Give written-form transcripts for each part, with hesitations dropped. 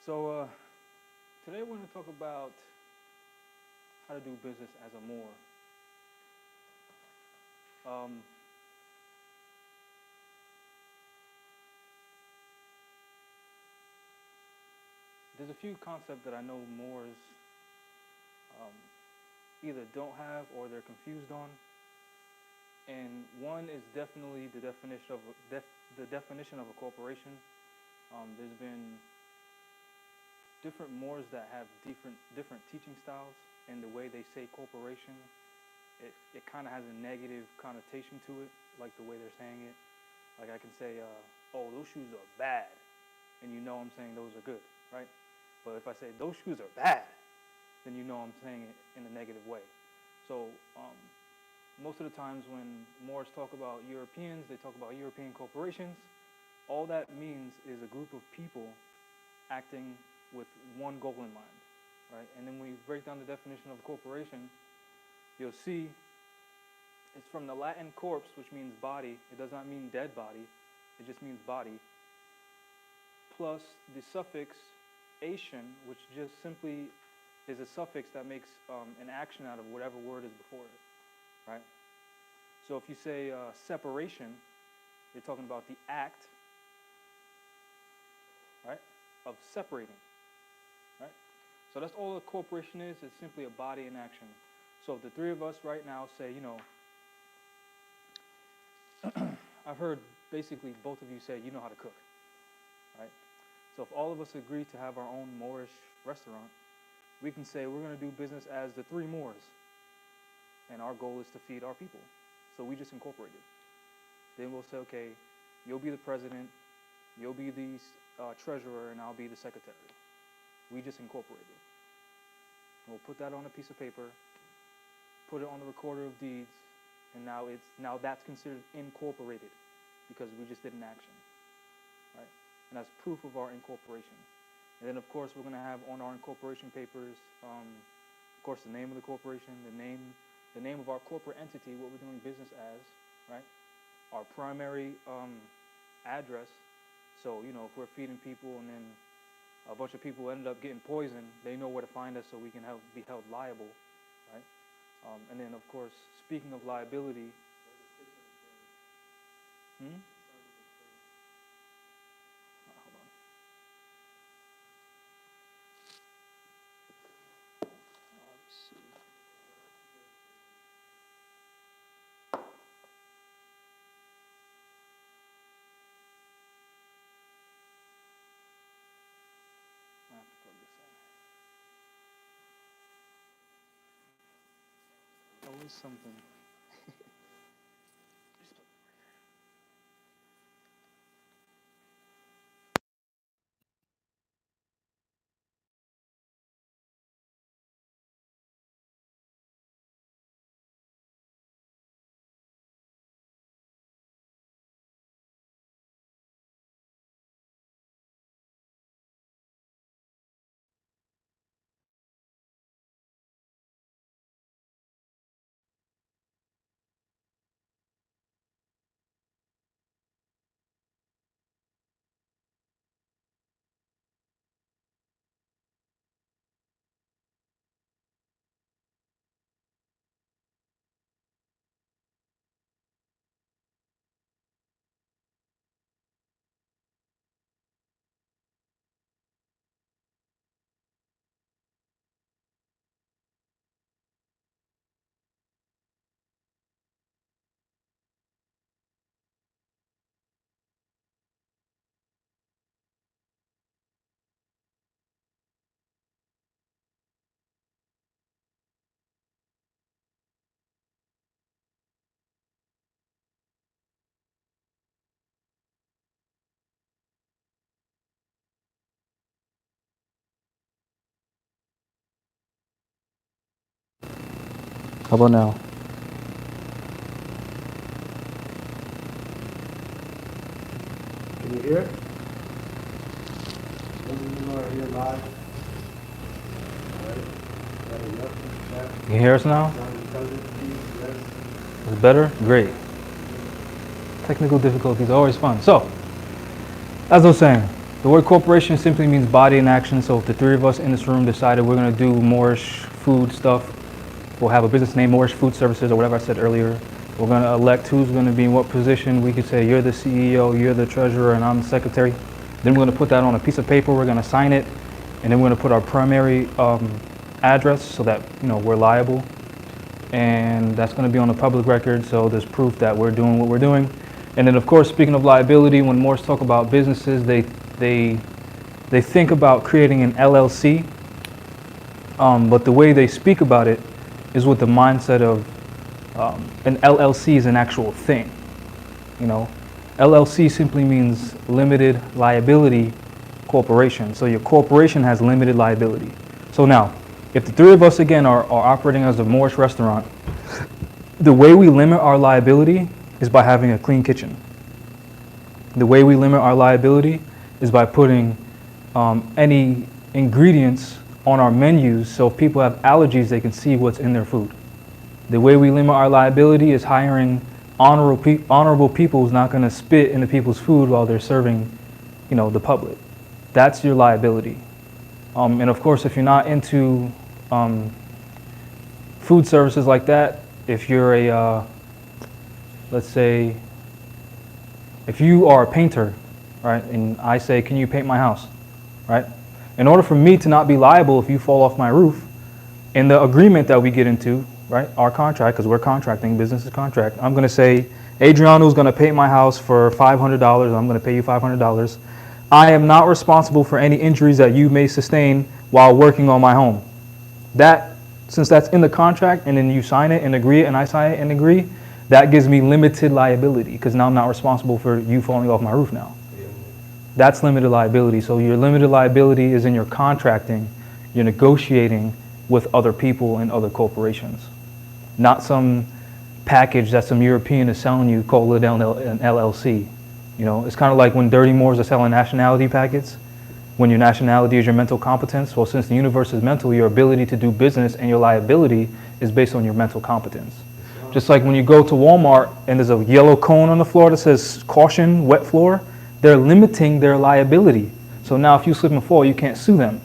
So today we're going to talk about how to do business as a Moor. There's a few concepts that I know Moors either don't have or they're confused on, and one is definitely the definition of a corporation. There's been different Moors that have different teaching styles, and the way they say corporation, it kind of has a negative connotation to it, like the way they're saying it. Like I can say, oh, those shoes are bad, and you know I'm saying those are good, right? But if I say those shoes are bad, then you know I'm saying it in a negative way. So most of the times when Moors talk about Europeans, they talk about European corporations. All that means is a group of people acting with one goal in mind, right? And then when you break down the definition of a corporation, you'll see it's from the Latin corpse, which means body. It does not mean dead body. It just means body. Plus the suffix ation, which just simply is a suffix that makes an action out of whatever word is before it, right? So if you say separation, you're talking about the act, right, of separating, right? So that's all a corporation is. It's simply a body in action. So if the three of us right now say, you know, I've heard basically both of you say you know how to cook, right? So if all of us agree to have our own Moorish restaurant, we can say we're going to do business as the three Moors, and our goal is to feed our people. So we just incorporate it. Then we'll say, okay, you'll be the president, you'll be the treasurer, and I'll be the secretary. We just incorporate it. We'll put that on a piece of paper, put it on the recorder of deeds, and now that's considered incorporated because we just did an action, right? And that's proof of our incorporation. And then, of course, we're going to have on our incorporation papers, of course, the name of the corporation, the name of our corporate entity, what we're doing business as, right? Our primary address. So, you know, if we're feeding people and then a bunch of people ended up getting poisoned, they know where to find us so we can be held liable, right? And then, of course, speaking of liability. Hold on. Let's see. I have to plug this in. Always something. How about now? Can you hear it? You are here live. All right. You can hear us now? Is it better? Great. Technical difficulties are always fun. So, as I was saying, The word corporation simply means body in action. So if the three of us in this room decided we're going to do Moorish food stuff, we'll have a business name, Moorish Food Services, or whatever I said earlier. We're going to elect who's going to be in what position. We could say you're the CEO, you're the treasurer, and I'm the secretary. Then we're going to put that on a piece of paper. We're going to sign it, and then we're going to put our primary address so that we're liable. And that's going to be on the public record, so there's proof that we're doing what we're doing. And then, of course, speaking of liability, when Moors talk about businesses, they think about creating an LLC, but the way they speak about it is with the mindset of an LLC is an actual thing. LLC simply means limited liability corporation. So your corporation has limited liability. So now, if the three of us again are operating as a Moorish restaurant, the way we limit our liability is by having a clean kitchen. The way we limit our liability is by putting any ingredients on our menus, so if people have allergies, they can see what's in their food. The way we limit our liability is hiring honorable people who's not going to spit into people's food while they're serving, the public. That's your liability. And of course, if you're not into food services like that, if you're a, let's say, if you are a painter, right, and I say, can you paint my house, right? In order for me to not be liable if you fall off my roof, in the agreement that we get into, right, our contract, because we're contracting, business is contract, I'm going to say, Adriano's going to paint my house for $500, I'm going to pay you $500. I am not responsible for any injuries that you may sustain while working on my home. Since that's in the contract, and then you sign it and agree, and I sign it and agree, that gives me limited liability, because now I'm not responsible for you falling off my roof now. That's limited liability. So your limited liability is in your contracting, you're negotiating with other people and other corporations. Not some package that some European is selling you called it an LLC. It's kind of like when dirty Moors are selling nationality packets. When your nationality is your mental competence. Well, since the universe is mental, your ability to do business and your liability is based on your mental competence. Just like when you go to Walmart and there's a yellow cone on the floor that says caution, wet floor, they're limiting their liability. So now if you slip and fall, you can't sue them.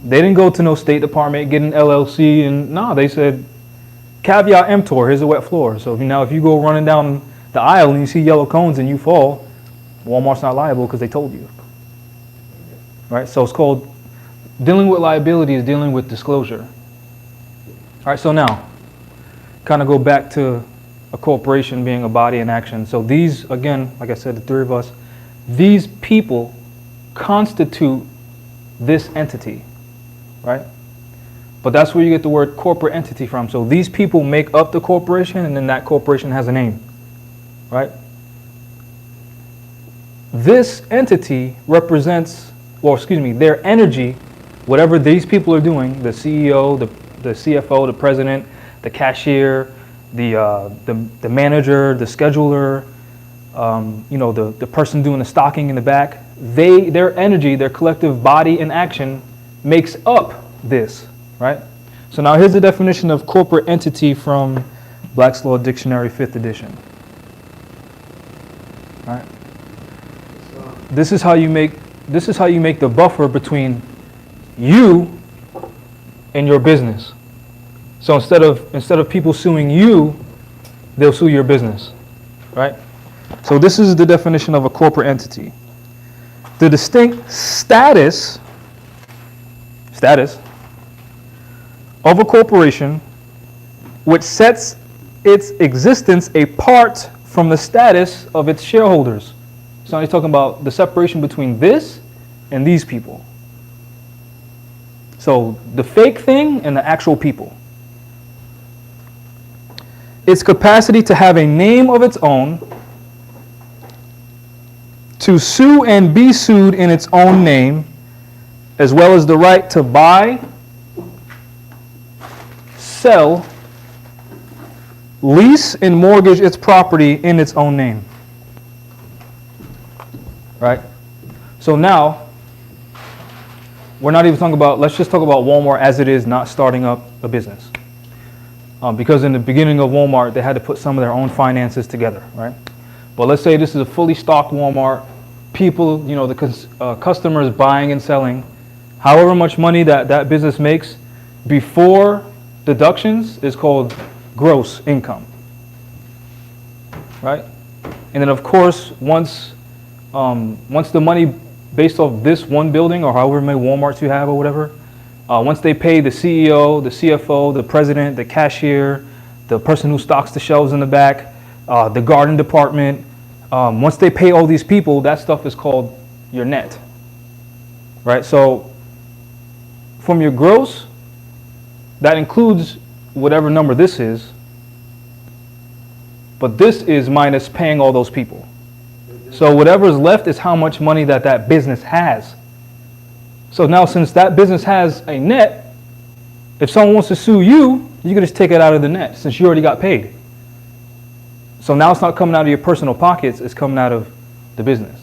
They didn't go to no State Department, get an LLC, and they said, caveat emptor, here's a wet floor. So now if you go running down the aisle and you see yellow cones and you fall, Walmart's not liable because they told you. Right? So it's called, dealing with liability is dealing with disclosure. All right, so now, kind of go back to a corporation being a body in action. So these, again, like I said, the three of us, these people constitute this entity, right? But that's where you get the word corporate entity from. So these people make up the corporation, and then that corporation has a name, right? This entity represents, their energy, whatever these people are doing, the CEO, the CFO, the president, the cashier, the manager, the scheduler, the person doing the stocking in the back, their energy, their collective body in action makes up this, right? So now here's the definition of corporate entity from Black's Law Dictionary, 5th edition. All right. This is how you make the buffer between you and your business. So instead of people suing you, they'll sue your business, right? So this is the definition of a corporate entity. The distinct status of a corporation which sets its existence apart from the status of its shareholders. So now he's talking about the separation between this and these people. So the fake thing and the actual people. Its capacity to have a name of its own, to sue and be sued in its own name, as well as the right to buy, sell, lease, and mortgage its property in its own name. Right? So now, we're not even talking about, let's just talk about Walmart as it is, not starting up a business. Because in the beginning of Walmart, they had to put some of their own finances together, right? But let's say this is a fully stocked Walmart. people, you know, the customers buying and selling, however much money that business makes before deductions is called gross income, right? And then of course, once the money based off this one building or however many Walmarts you have or whatever, once they pay the CEO, the CFO, the president, the cashier, the person who stocks the shelves in the back, the garden department, once they pay all these people, that stuff is called your net, right? So from your gross, that includes whatever number this is, but this is minus paying all those people. So whatever's left is how much money that business has. So now since that business has a net, if someone wants to sue you, you can just take it out of the net since you already got paid. So now it's not coming out of your personal pockets, it's coming out of the business.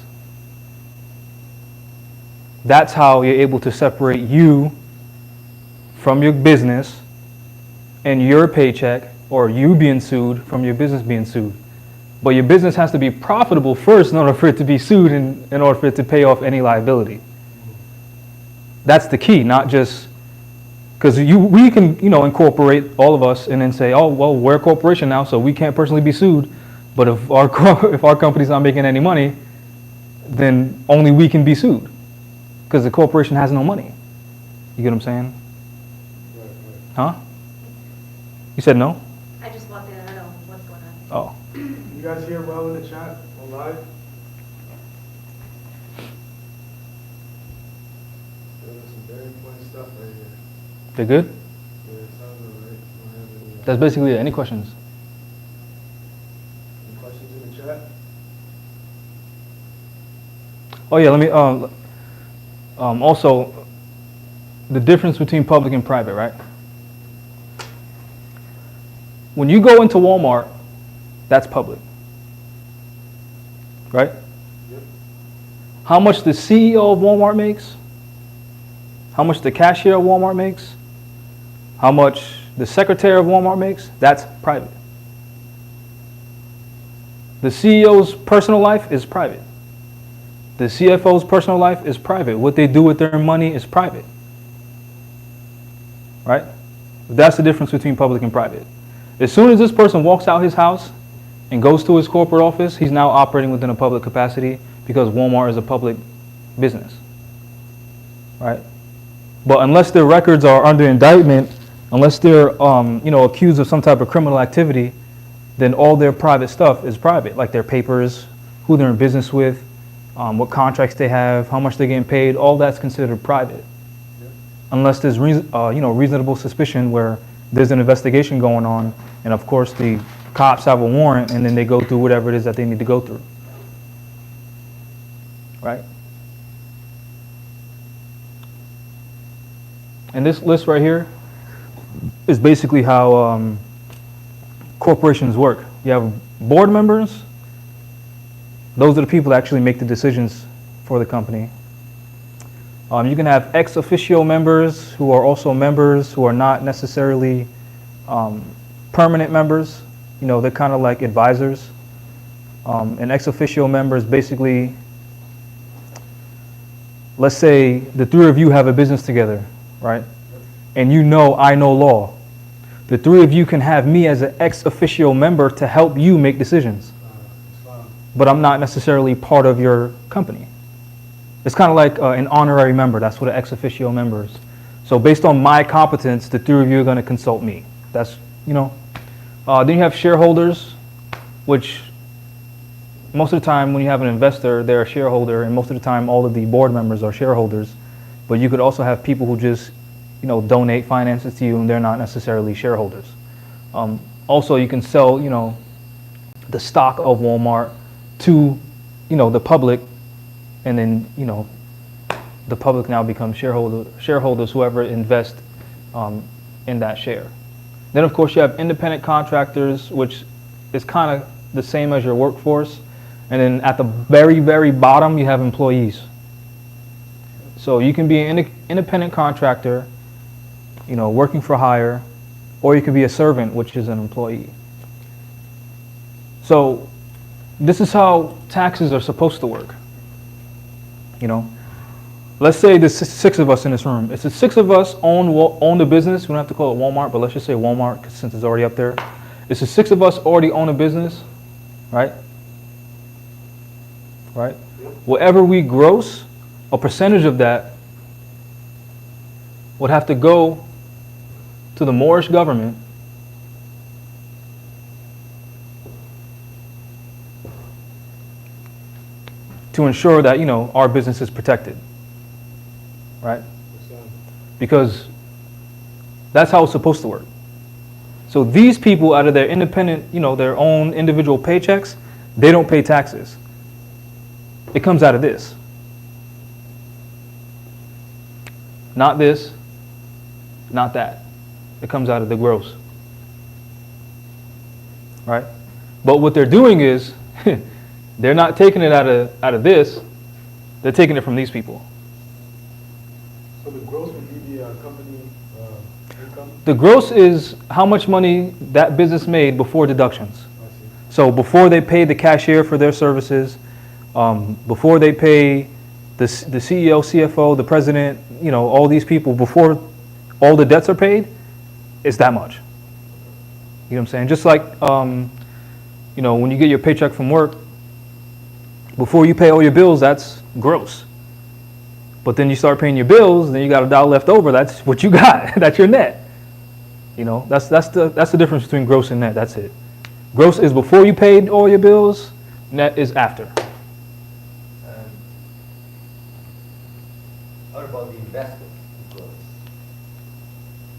That's how you're able to separate you from your business and your paycheck, or you being sued from your business being sued. But your business has to be profitable first in order for it to be sued and in order for it to pay off any liability. That's the key, not just because we can, you know, incorporate all of us and then say, oh, well, we're a corporation now, so we can't personally be sued. But if our company's not making any money, then only we can be sued because the corporation has no money. You get what I'm saying? Right. Huh? You said no? I just walked in, I don't know what's going on. Oh. You guys hear well in the chat on live? There's some very important stuff right here. They're good? Yeah, it sounds alright. Don't have any, That's basically it. Any questions? any questions in the chat? Oh yeah, let me, also, the difference between public and private, right? When you go into Walmart, that's public, right? Yep. How much the CEO of Walmart makes, how much the cashier of Walmart makes, how much the secretary of Walmart makes, that's private. The CEO's personal life is private. The CFO's personal life is private. What they do with their money is private, right? That's the difference between public and private. As soon as this person walks out his house and goes to his corporate office, he's now operating within a public capacity because Walmart is a public business, right? But unless their records are under indictment, unless they're accused of some type of criminal activity, then all their private stuff is private, like their papers, who they're in business with, what contracts they have, how much they're getting paid. All that's considered private, unless there's reasonable suspicion where there's an investigation going on, and of course the cops have a warrant, and then they go through whatever it is that they need to go through, right? And this list right here is basically how corporations work. You have board members. Those are the people that actually make the decisions for the company. You can have ex officio members who are also members who are not necessarily permanent members. You know, they're kind of like advisors. An ex officio member is basically, let's say the three of you have a business together, right? And you know I know law. The three of you can have me as an ex officio member to help you make decisions. But I'm not necessarily part of your company. It's kind of like an honorary member. That's what an ex officio member is. So based on my competence, the three of you are going to consult me. That's, then you have shareholders, which most of the time when you have an investor, they're a shareholder, and most of the time all of the board members are shareholders. But you could also have people who just, donate finances to you, and they're not necessarily shareholders. Also, you can sell, the stock of Walmart to, the public, and then, the public now becomes shareholders, whoever invest in that share. Then, of course, you have independent contractors, which is kind of the same as your workforce. And then at the very, very bottom, you have employees. So you can be an independent contractor, working for hire, or you could be a servant, which is an employee. So this is how taxes are supposed to work. You know, let's say there's 6 of us in this room. If the 6 of us own the business, we don't have to call it Walmart, but let's just say Walmart, 'cause since it's already up there. If the 6 of us already own a business, right? Right? Whatever we gross, a percentage of that would have to go to the Moorish government to ensure that, you know, our business is protected, right? Because that's how it's supposed to work. So these people, out of their independent, you know, their own individual paychecks, they don't pay taxes. It comes out of this. Not this, not that. It comes out of the gross. Right? But what they're doing is, they're not taking it out of this, they're taking it from these people. So the gross would be the company income? The gross is how much money that business made before deductions. I see. So before they pay the cashier for their services, before they pay the CEO, CFO, the president, you know, all these people, before all the debts are paid, it's that much. You know what I'm saying? Just like, you know, when you get your paycheck from work, before you pay all your bills, that's gross. But then you start paying your bills, then you got $1 left over. That's what you got. That's your net. You know, that's the difference between gross and net. That's it. Gross is before you paid all your bills. Net is after. What about the investors? Because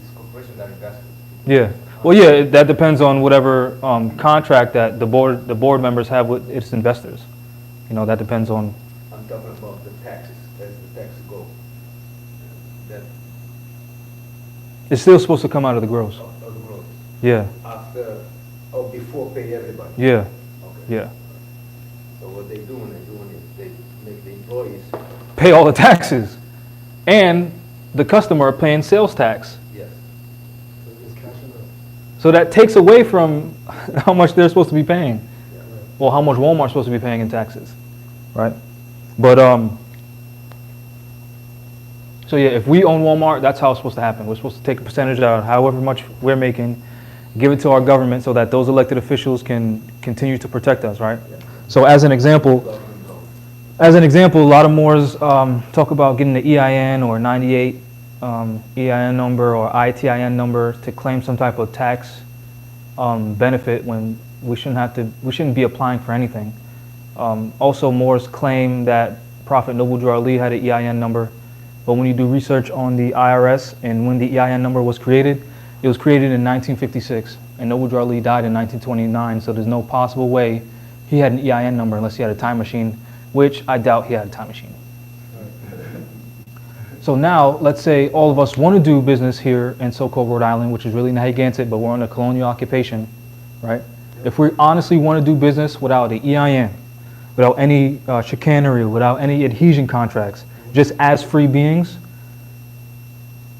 these corporations are investors. Yeah. Well, yeah, that depends on whatever contract that the board members have with its investors. You know, that depends on. I'm talking about the taxes, as the taxes go. That It's still supposed to come out of the gross. of the growth. Yeah. After or before pay everybody. Yeah. Okay. Yeah. So what they're doing is they make the employees. Pay all the taxes, and the customer paying sales tax. Yes. So it's cash in the, So that takes away from how much they're supposed to be paying, Yeah. or how much Walmart's supposed to be paying in taxes, right? But so yeah, if we own Walmart, that's how it's supposed to happen. We're supposed to take a percentage out of however much we're making, give it to our government so that those elected officials can continue to protect us, right? Yeah. So as an example, Government goes. a lot of Moors talk about getting the EIN or 98 EIN number or ITIN number to claim some type of tax benefit when we shouldn't be applying for anything. Also, Moors claim that Prophet Noble Drew Ali had an EIN number, but when you do research on the IRS and when the EIN number was created, it was created in 1956, and Noble Drew Ali died in 1929, so there's no possible way he had an EIN number unless he had a time machine, which I doubt he had a time machine. So now, let's say all of us want to do business here in so-called Rhode Island, which is really Narragansett, but we're under colonial occupation, right? If we honestly want to do business without the EIN, without any chicanery, without any adhesion contracts, just as free beings,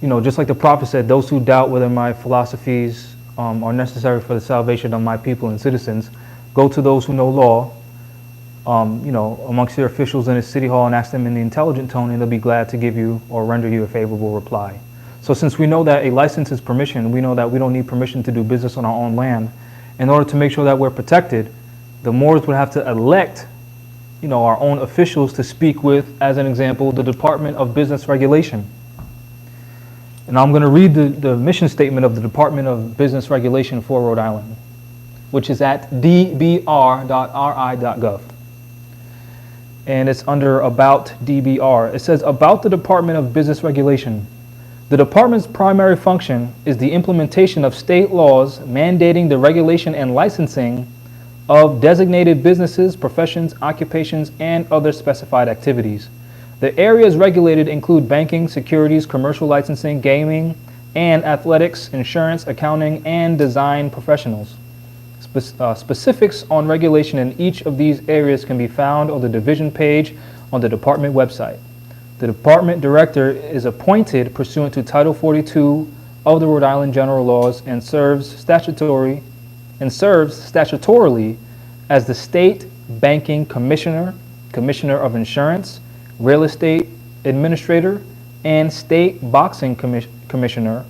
you know, just like the prophet said, those who doubt whether my philosophies are necessary for the salvation of my people and citizens, go to those who know law, you know, amongst their officials in the city hall and ask them in the intelligent tone, and they'll be glad to give you or render you a favorable reply. So since we know that a license is permission, we know that we don't need permission to do business on our own land. In order to make sure that we're protected, the Moors would have to elect, you know, our own officials to speak with, as an example, the Department of Business Regulation. And I'm going to read the mission statement of the Department of Business Regulation for Rhode Island, which is at dbr.ri.gov. And it's under About DBR. It says, about the Department of Business Regulation. The department's primary function is the implementation of state laws mandating the regulation and licensing of designated businesses, professions, occupations, and other specified activities. The areas regulated include banking, securities, commercial licensing, gaming, and athletics, insurance, accounting, and design professionals. Specifics on regulation in each of these areas can be found on the division page on the department website. The department director is appointed pursuant to Title 42 of the Rhode Island General Laws and serves statutorily as the State Banking Commissioner, Commissioner of Insurance, real estate administrator, and state boxing commissioner.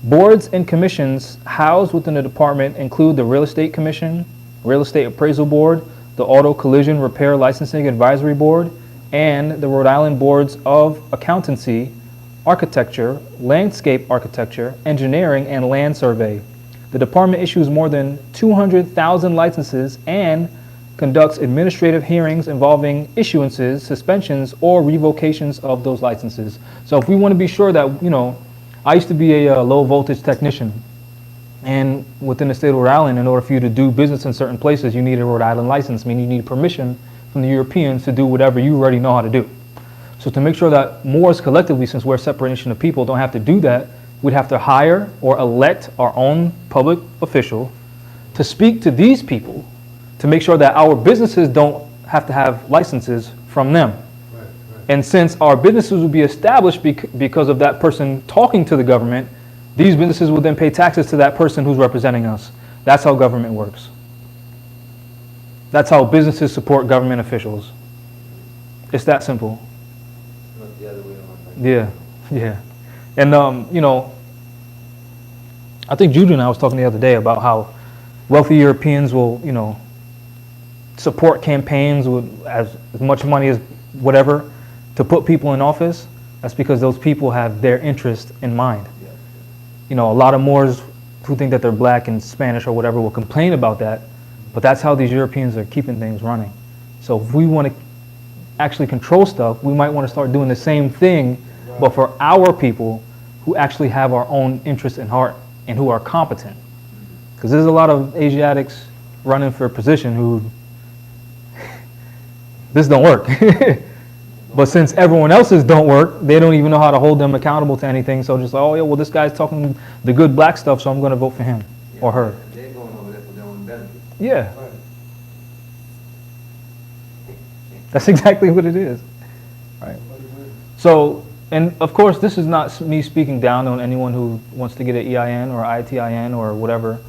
Boards and commissions housed within the department include the Real Estate Commission, Real Estate Appraisal Board, the Auto Collision Repair Licensing Advisory Board, and the Rhode Island Boards of Accountancy, Architecture, Landscape Architecture, Engineering, and Land Survey. The department issues more than 200,000 licenses and conducts administrative hearings involving issuances, suspensions, or revocations of those licenses. So if we want to be sure that, I used to be a low voltage technician, and within the state of Rhode Island, in order for you to do business in certain places, you need a Rhode Island license, meaning you need permission from the Europeans to do whatever you already know how to do. So to make sure that Moors collectively, since we're a separate nation of people, don't have to do that, we'd have to hire or elect our own public official to speak to these people to make sure that our businesses don't have to have licenses from them. Right. And since our businesses will be established because of that person talking to the government, these businesses will then pay taxes to that person who's representing us. That's how government works. That's how businesses support government officials. It's that simple. Not the other way around. Yeah. And, I think Judah and I was talking the other day about how wealthy Europeans will, support campaigns with as much money as whatever to put people in office. That's because those people have their interest in mind. Yeah. A lot of Moors who think that they're black and Spanish or whatever will complain about that, but that's how these Europeans are keeping things running. So if we want to actually control stuff, we might want to start doing the same thing, but for our people who actually have our own interests in heart and who are competent. Because there's a lot of Asiatics running for a position who, this don't work. But since everyone else's don't work, they don't even know how to hold them accountable to anything. So just like, oh yeah, well this guy's talking the good black stuff, so I'm going to vote for him or her. They're going over there for their own benefit. Yeah, Right. that's exactly what it is. Right. So, and of course, this is not me speaking down on anyone who wants to get an EIN or ITIN or whatever.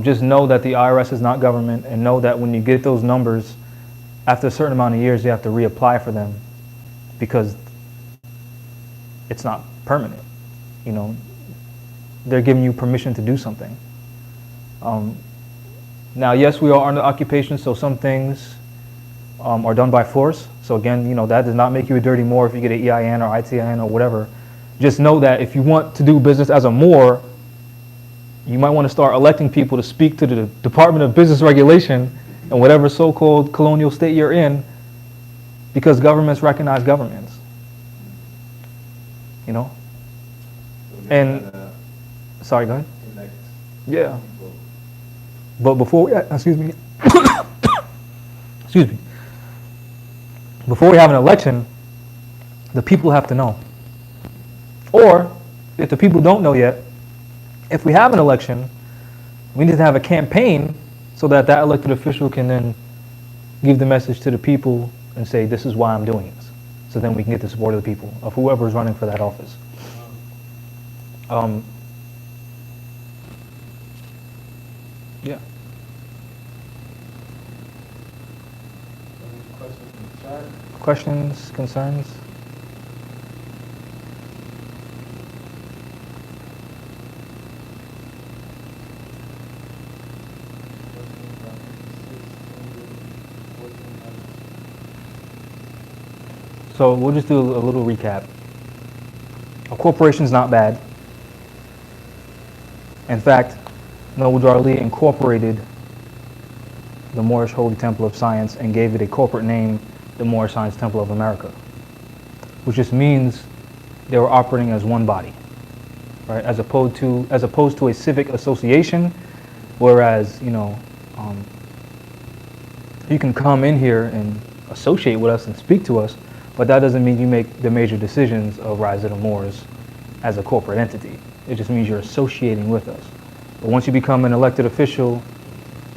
Just know that the IRS is not government, and know that when you get those numbers, after a certain amount of years, you have to reapply for them because it's not permanent. They're giving you permission to do something. Now, yes, we are under occupation, so some things are done by force. So again, that does not make you a dirty Moor if you get an EIN or ITIN or whatever. Just know that if you want to do business as a Moor, you might want to start electing people to speak to the Department of Business Regulation and whatever so-called colonial state you're in, because governments recognize governments. So And- they're gonna Sorry, go ahead. elect Yeah. people. But before we, excuse me, before we have an election, the people have to know. Or, if the people don't know yet, if we have an election, we need to have a campaign so that that elected official can then give the message to the people and say, this is why I'm doing this. So then we can get the support of the people, of whoever is running for that office. Yeah. Any questions in the chat? Questions, concerns? So we'll just do a little recap. A corporation's not bad. In fact, Noble Darley incorporated the Moorish Holy Temple of Science and gave it a corporate name, the Moorish Science Temple of America, which just means they were operating as one body, right? As opposed to a civic association, whereas you can come in here and associate with us and speak to us, but that doesn't mean you make the major decisions of Rise of the Moors as a corporate entity. It just means you're associating with us. But once you become an elected official,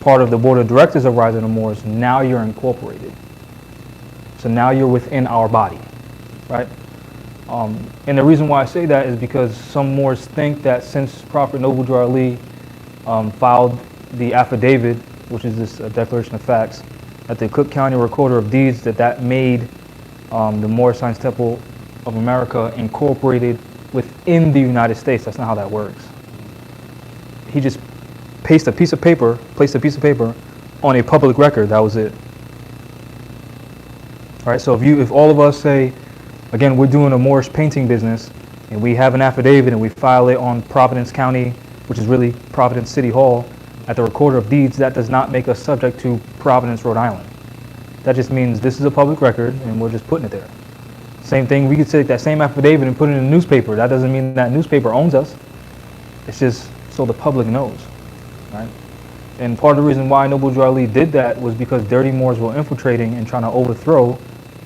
part of the board of directors of Rise of the Moors, now you're incorporated. So now you're within our body, right? And the reason why I say that is because some Moors think that since Prophet Noble Drew Ali filed the affidavit, which is this declaration of facts, at the Cook County Recorder of Deeds, that made the Moor Science Temple of America incorporated within the United States. That's not how that works. He just placed a piece of paper on a public record. That was it. All right. So if all of us say, again, we're doing a Moorish painting business, and we have an affidavit and we file it on Providence County, which is really Providence City Hall, at the Recorder of Deeds, that does not make us subject to Providence, Rhode Island. That just means this is a public record and we're just putting it there. Same thing, we could take that same affidavit and put it in a newspaper. That doesn't mean that newspaper owns us. It's just so the public knows, right? And part of the reason why Noble Drew Ali did that was because dirty Moors were infiltrating and trying to overthrow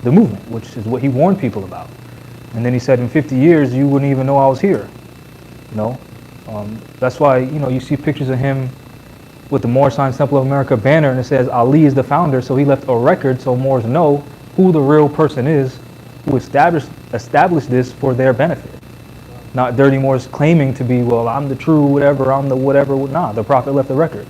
the movement, which is what he warned people about. And then he said, in 50 years, you wouldn't even know I was here. You know, that's why, you know, you see pictures of him with the Moor Science Temple of America banner, and it says Ali is the founder, so he left a record so Moors know who the real person is who established this for their benefit. Not dirty Moors claiming to be, well, I'm the true whatever, I'm the whatever. Nah, the Prophet left the record.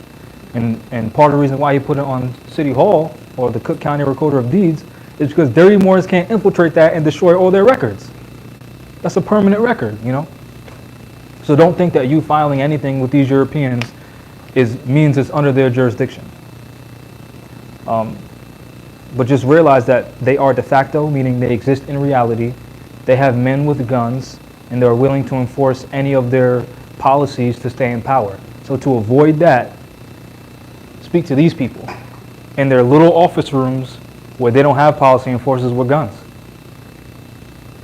And part of the reason why he put it on City Hall or the Cook County Recorder of Deeds is because dirty Moors can't infiltrate that and destroy all their records. That's a permanent record, you know? So don't think that you filing anything with these Europeans means it's under their jurisdiction. But just realize that they are de facto, meaning they exist in reality. They have men with guns, and they're willing to enforce any of their policies to stay in power. So to avoid that, speak to these people in their little office rooms where they don't have policy enforcers with guns.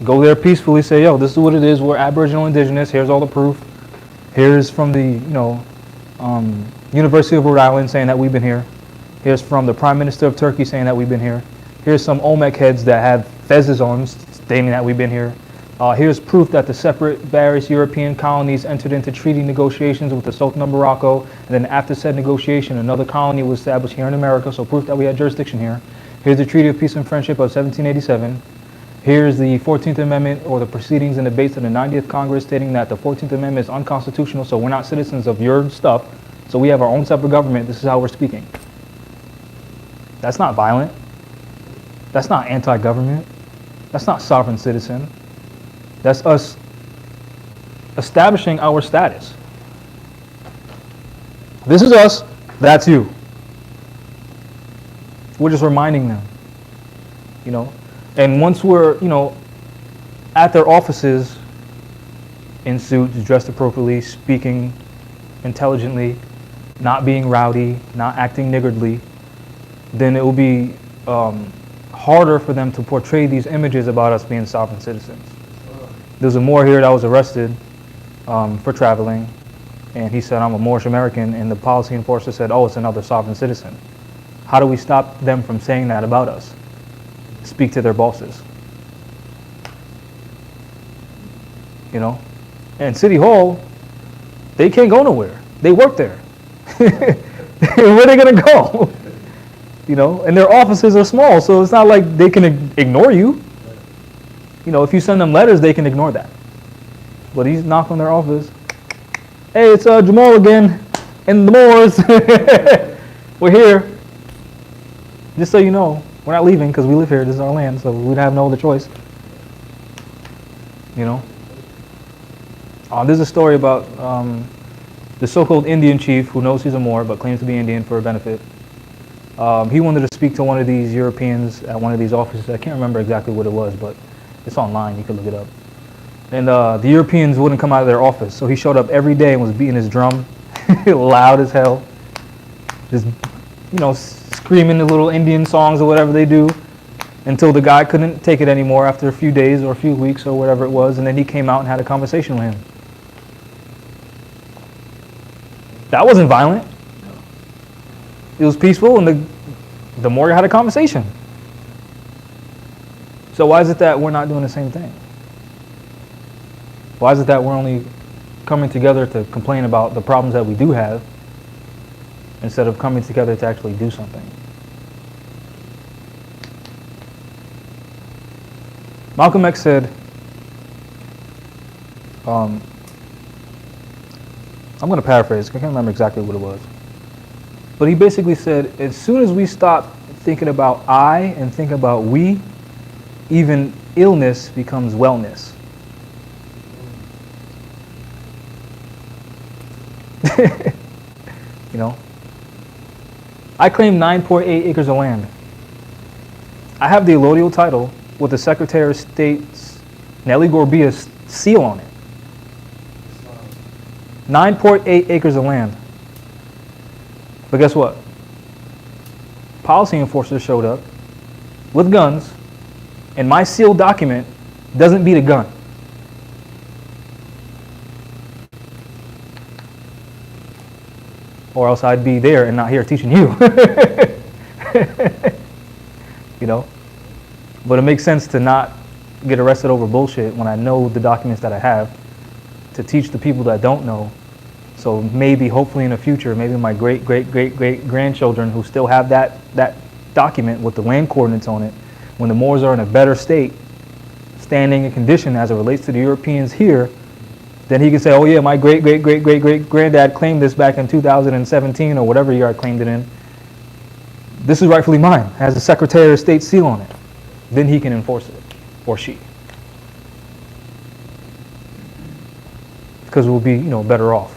Go there peacefully, say, yo, this is what it is, we're Aboriginal Indigenous, here's all the proof. Here's from the, University of Rhode Island saying that we've been here. Here's from the Prime Minister of Turkey saying that we've been here. Here's some Olmec heads that have fezzes on them stating that we've been here. Here's proof that the separate various European colonies entered into treaty negotiations with the Sultan of Morocco, and then after said negotiation, another colony was established here in America, so proof that we had jurisdiction here. Here's the Treaty of Peace and Friendship of 1787. Here's the 14th Amendment, or the proceedings and debates of the 90th Congress, stating that the 14th Amendment is unconstitutional, so we're not citizens of your stuff, so we have our own separate government. This is how we're speaking. That's not violent. That's not anti-government. That's not sovereign citizen. That's us establishing our status. This is us, that's you. We're just reminding them, you know. And once we're, at their offices in suits, dressed appropriately, speaking intelligently, not being rowdy, not acting niggardly, then it will be harder for them to portray these images about us being sovereign citizens. There's a Moor here that was arrested for traveling, and he said, I'm a Moorish American, and the policy enforcer said, oh, it's another sovereign citizen. How do we stop them from saying that about us? Speak to their bosses. And City Hall, they can't go nowhere. They work there. Where are they going to go? And their offices are small, so it's not like they can ignore you. If you send them letters, they can ignore that. But he's knocked on their office. Hey, it's Jamal again, and the Moors. We're here. Just so you know, we're not leaving because we live here. This is our land, so we'd have no other choice. There's a story about the so-called Indian chief who knows he's a Moor but claims to be Indian for a benefit. He wanted to speak to one of these Europeans at one of these offices. I can't remember exactly what it was, but it's online. You can look it up. And the Europeans wouldn't come out of their office, so he showed up every day and was beating his drum loud as hell. Just, screaming the little Indian songs or whatever they do until the guy couldn't take it anymore after a few days or a few weeks or whatever it was, and then he came out and had a conversation with him. That wasn't violent. It was peaceful, and the Moor had a conversation. So why is it that we're not doing the same thing? Why is it that we're only coming together to complain about the problems that we do have instead of coming together to actually do something? Malcolm X said, I'm going to paraphrase, I can't remember exactly what it was. But he basically said, as soon as we stop thinking about I and think about we, even illness becomes wellness. You know? I claim 9.8 acres of land. I have the allodial title with the Secretary of State's Nellie Gorbia's seal on it. 9.8 acres of land. But guess what? Policy enforcers showed up with guns, and my sealed document doesn't beat a gun. Or else I'd be there and not here teaching you. You know? But it makes sense to not get arrested over bullshit when I know the documents that I have, to teach the people that don't know. So maybe, hopefully in the future, maybe my great-great-great-great-grandchildren who still have that document with the land coordinates on it, when the Moors are in a better state, standing and condition as it relates to the Europeans here, then he can say, oh yeah, my great-great-great-great-great-granddad claimed this back in 2017 or whatever year I claimed it in. This is rightfully mine. It has the Secretary of State seal on it. Then he can enforce it, or she. Because we'll be, better off.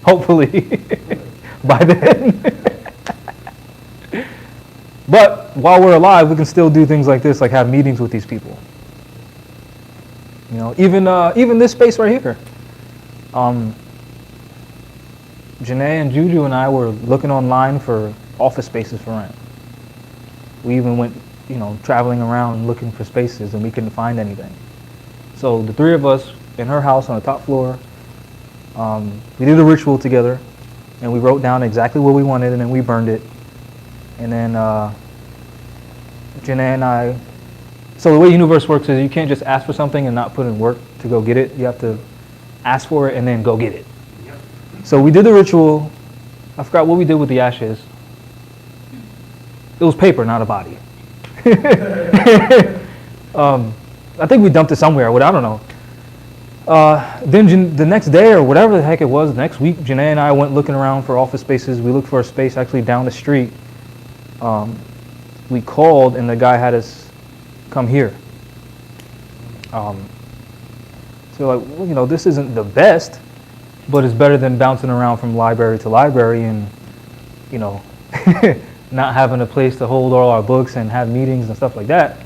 Hopefully, by then. But while we're alive, we can still do things like this, like have meetings with these people. Even this space right here. Janae and Juju and I were looking online for office spaces for rent. We even went, traveling around looking for spaces, and we couldn't find anything. So the three of us in her house on the top floor, we did a ritual together, and we wrote down exactly what we wanted, and then we burned it. And then Janae and I, so the way universe works is you can't just ask for something and not put in work to go get it. You have to ask for it and then go get it. Yep. So we did the ritual. I forgot what we did with the ashes. It was paper, not a body. I think we dumped it somewhere. I don't know. Then the next day or whatever the heck it was, the next week, Janae and I went looking around for office spaces. We looked for a space actually down the street. We called, and the guy had us come here. So this isn't the best, but it's better than bouncing around from library to library and, not having a place to hold all our books and have meetings and stuff like that.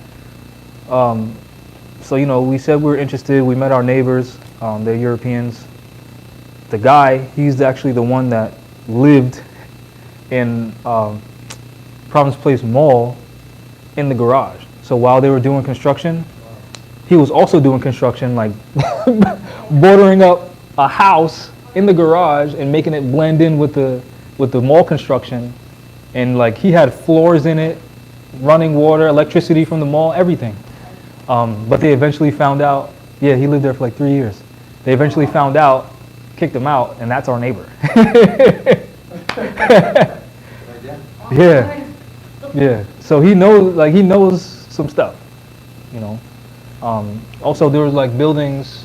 So, we said we were interested. We met our neighbors. They're Europeans. The guy, he's actually the one that lived in Province Place Mall in the garage. So while they were doing construction, he was also doing construction, like bordering up a house in the garage and making it blend in with the mall construction. And like he had floors in it, running water, electricity from the mall, everything. But they eventually found out, yeah, he lived there for like 3 years. They eventually found out, kicked him out, and that's our neighbor. Yeah. Yeah. So he knows some stuff, Also, there was like buildings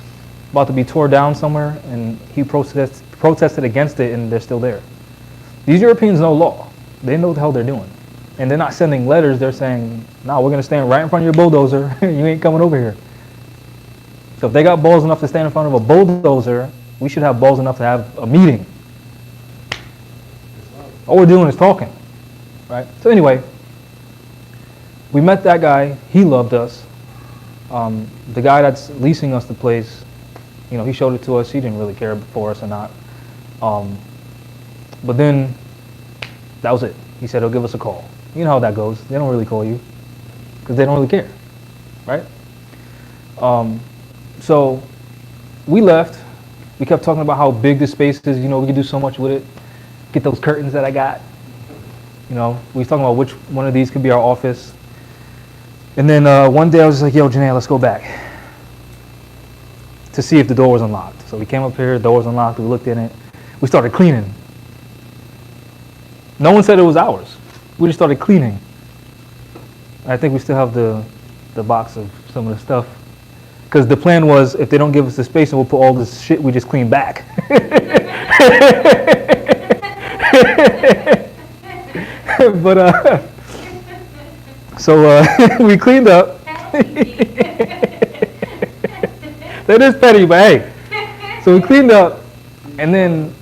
about to be torn down somewhere, and he protested against it, and they're still there. These Europeans know law. They know what the hell they're doing. And they're not sending letters. They're saying, no, we're going to stand right in front of your bulldozer. You ain't coming over here. So if they got balls enough to stand in front of a bulldozer, we should have balls enough to have a meeting. All we're doing is talking, right? So anyway, we met that guy. He loved us. The guy that's leasing us the place, he showed it to us. He didn't really care for us or not. But then that was it. He said he'll give us a call. You know how that goes. They don't really call you because they don't really care, right? So we left. We kept talking about how big this space is. We could do so much with it. Get those curtains that I got. We was talking about which one of these could be our office. And then one day I was just like, yo, Janae, let's go back to see if the door was unlocked. So we came up here, the door was unlocked. We looked in it. We started cleaning. No one said it was ours. We just started cleaning. I think we still have the box of some of the stuff. Because the plan was, if they don't give us the space, and we'll put all this shit we just cleaned back. But, so we cleaned up. That is petty, but hey. So we cleaned up, and then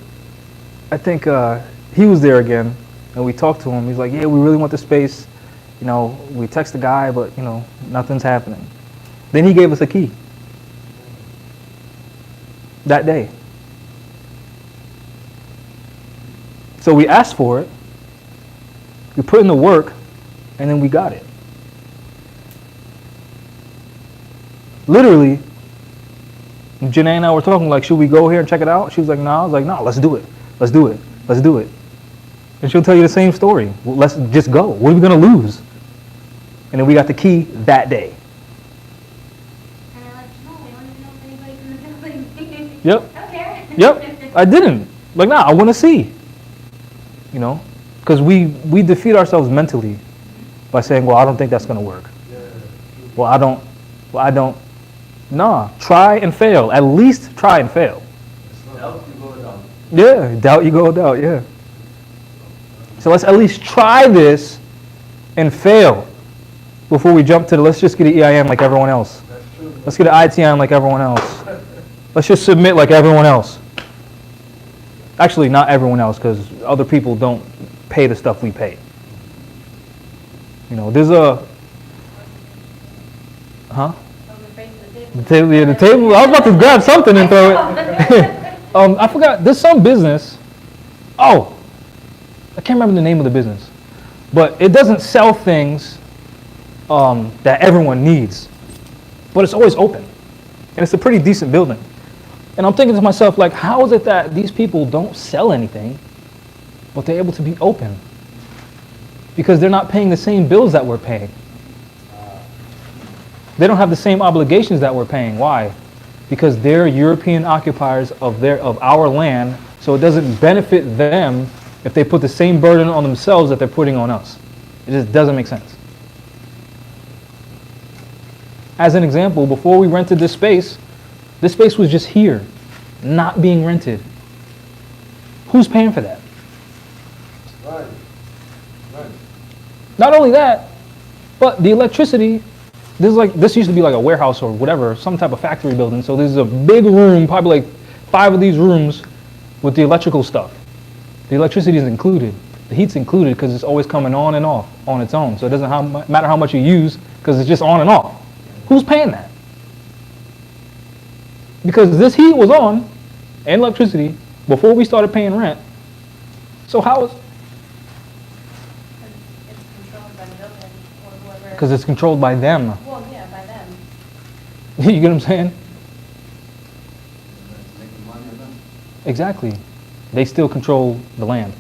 I think he was there again, and we talked to him. He's like, yeah, we really want the space. You know, we text the guy, but, you know, nothing's happening. Then he gave us a key that day. So we asked for it, we put in the work, and then we got it. Literally, Janae and I were talking like, should we go here and check it out? She was like, no. I was like, no, let's do it. Let's do it. Let's do it. And she'll tell you the same story. Well, let's just go. What are we going to lose? And then we got the key that day. And I like, no, we don't even know if anybody's in the building. Yep. I don't care. Yep. I didn't. Like, nah, I want to see. You know? Because we defeat ourselves mentally by saying, well, I don't think that's going to work. Well, I don't. Nah, try and fail. At least try and fail. Doubt you go down. Yeah, doubt you go doubt, yeah. So let's at least try this and fail before we jump to the let's just get an EIN like everyone else. Let's get an ITN like everyone else. Let's just submit like everyone else. Actually, not everyone else, because other people don't pay the stuff we pay. You know, there's a... Huh? The table, yeah, the table. I was about to grab something and throw it. I forgot. There's some business. Oh, I can't remember the name of the business, but it doesn't sell things that everyone needs, but it's always open, and it's a pretty decent building. And I'm thinking to myself, like, how is it that these people don't sell anything, but they're able to be open? Because they're not paying the same bills that we're paying. They don't have the same obligations that we're paying. Why? Because they're European occupiers of our land, so it doesn't benefit them if they put the same burden on themselves that they're putting on us. It just doesn't make sense. As an example, before we rented this space was just here, not being rented. Who's paying for that? Right. Not only that, but the electricity. This used to be like a warehouse or whatever, some type of factory building. So there's a big room, probably like 5 of these rooms with the electrical stuff. The electricity is included. The heat's included because it's always coming on and off on its own. So it doesn't matter how much you use because it's just on and off. Who's paying that? Because this heat was on and electricity before we started paying rent. So how is... It's controlled by the building or whoever. Because it's controlled by them. Well, yeah, by them. You get what I'm saying? Making money on them. Exactly. They still control the land.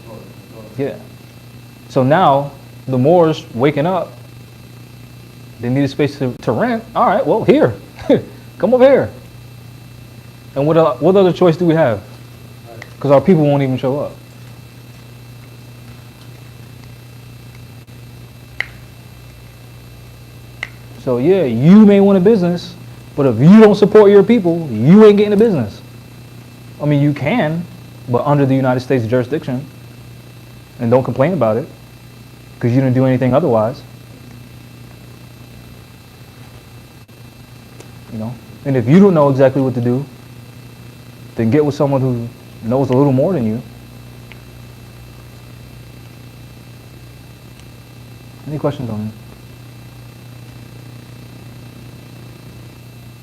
Control it. Yeah. So now the Moors waking up, they need a space to rent. All right, well, here. Come over here. And what other choice do we have? Because our people won't even show up. So yeah, you may want a business, but if you don't support your people, you ain't getting a business. I mean, you can, but under the United States jurisdiction. And don't complain about it, because you didn't do anything otherwise. You know? And if you don't know exactly what to do, then get with someone who knows a little more than you. Any questions on it?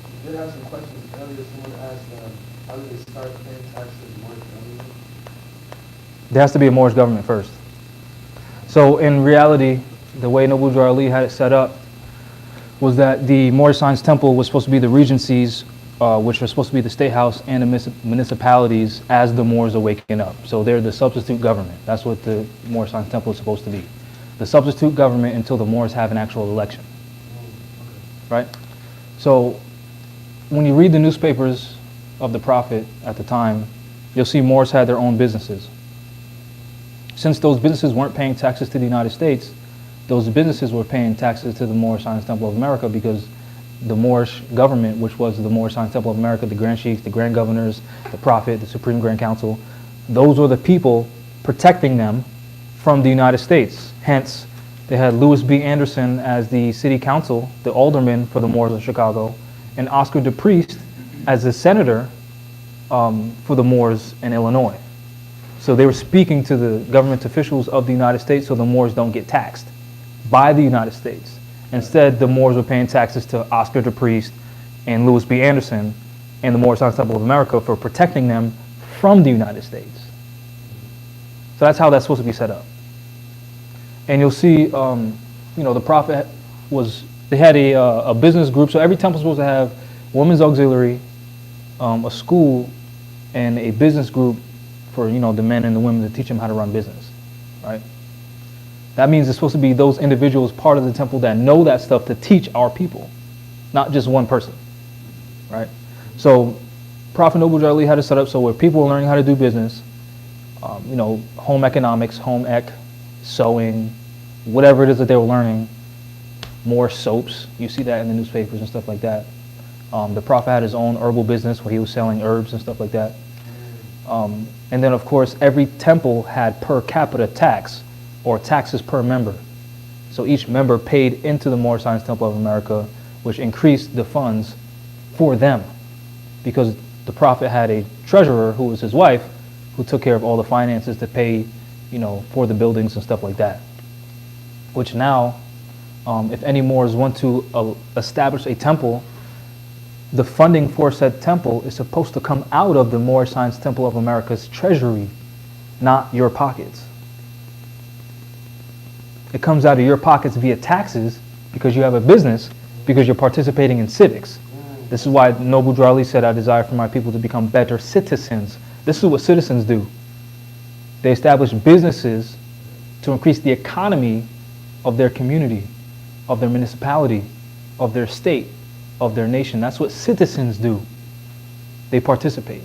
I did have some questions earlier. Someone asked, how do they start paying taxes in Moorish government? There has to be a Moorish government first. So in reality, the way Noble Drew Ali had it set up was that the Moorish Science Temple was supposed to be the regencies, which are supposed to be the state house and the municipalities as the Moors are waking up. So they're the substitute government. That's what the Moorish Science Temple is supposed to be. The substitute government until the Moors have an actual election. Right? So when you read the newspapers of the Prophet at the time, you'll see Moors had their own businesses. Since those businesses weren't paying taxes to the United States, those businesses were paying taxes to the Moorish Science Temple of America, because the Moorish government, which was the Moorish Science Temple of America, the Grand Sheikhs, the Grand Governors, the Prophet, the Supreme Grand Council, those were the people protecting them from the United States. Hence, They had Louis B. Anderson as the city council, the alderman for the Moors of Chicago, and Oscar DePriest as the senator for the Moors in Illinois. So they were speaking to the government officials of the United States so the Moors don't get taxed by the United States. Instead, the Moors were paying taxes to Oscar DePriest and Louis B. Anderson and the Moor Science Temple of America for protecting them from the United States. So that's how that's supposed to be set up. And you'll see, the prophet they had a business group. So every temple is supposed to have women's auxiliary, a school, and a business group for, the men and the women to teach them how to run business, right? That means it's supposed to be those individuals part of the temple that know that stuff to teach our people, not just one person, right? So Prophet Noble Drew Ali had it set up so where people are learning how to do business, home economics, home ec, sewing, whatever it is that they were learning, more soaps. You see that in the newspapers and stuff like that. The Prophet had his own herbal business where he was selling herbs and stuff like that. And then, of course, every temple had per capita tax, or taxes per member. So each member paid into the Moor Science Temple of America, which increased the funds for them, because the Prophet had a treasurer who was his wife, who took care of all the finances to pay, for the buildings and stuff like that. Which now, if any Moors want to establish a temple, the funding for said temple is supposed to come out of the Moor Science Temple of America's treasury, not your pockets. It comes out of your pockets via taxes because you have a business, because you're participating in civics. This is why Noble Drew Ali said, I desire for my people to become better citizens. This is what citizens do. They establish businesses to increase the economy of their community, of their municipality, of their state, of their nation. That's what citizens do. They participate.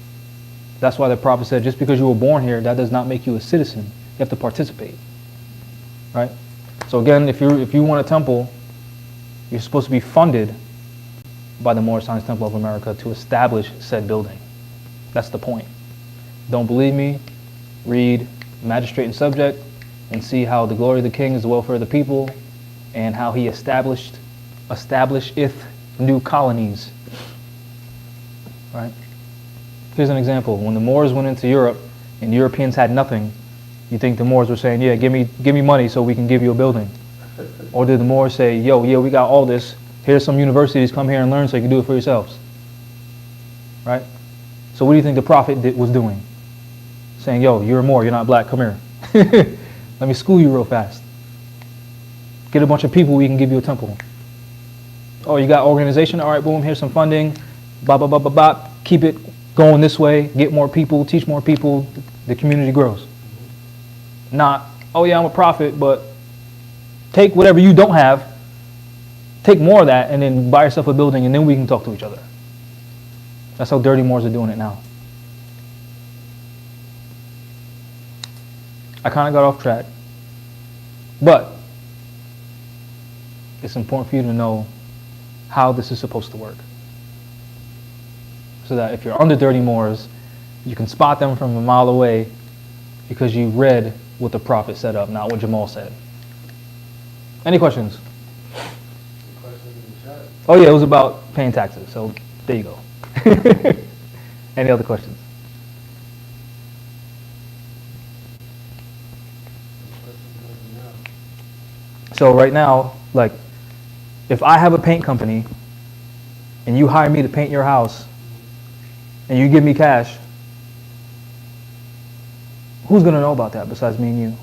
That's why the Prophet said, just because you were born here, that does not make you a citizen. You have to participate, right? So again, if you want a temple, you're supposed to be funded by the Moor Science Temple of America to establish said building. That's the point. Don't believe me? Read Magistrate and Subject and see how the glory of the king is the welfare of the people, and how he establisheth new colonies. Right? Here's an example. When the Moors went into Europe and the Europeans had nothing, you think the Moors were saying, yeah, give me money so we can give you a building? Or did the Moors say, yo, yeah, we got all this. Here's some universities, come here and learn so you can do it for yourselves? Right? So what do you think the Prophet was doing? Saying, yo, you're a Moor, you're not black, come here. Let me school you real fast. Get a bunch of people, we can give you a temple. Oh, you got organization? All right, boom, here's some funding. Blah, blah, blah, blah, blah. Keep it going this way. Get more people, teach more people. The community grows. Not, oh yeah, I'm a prophet, but take whatever you don't have, take more of that, and then buy yourself a building, and then we can talk to each other. That's how dirty Moors are doing it now. I kind of got off track, but it's important for you to know how this is supposed to work, so that if you're under dirty Moors, you can spot them from a mile away because you read what the Prophet set up, not what Jamal said. Any questions? Oh yeah, it was about paying taxes, so there you go. Any other questions? So right now, like, if I have a paint company and you hire me to paint your house and you give me cash, who's going to know about that besides me and you?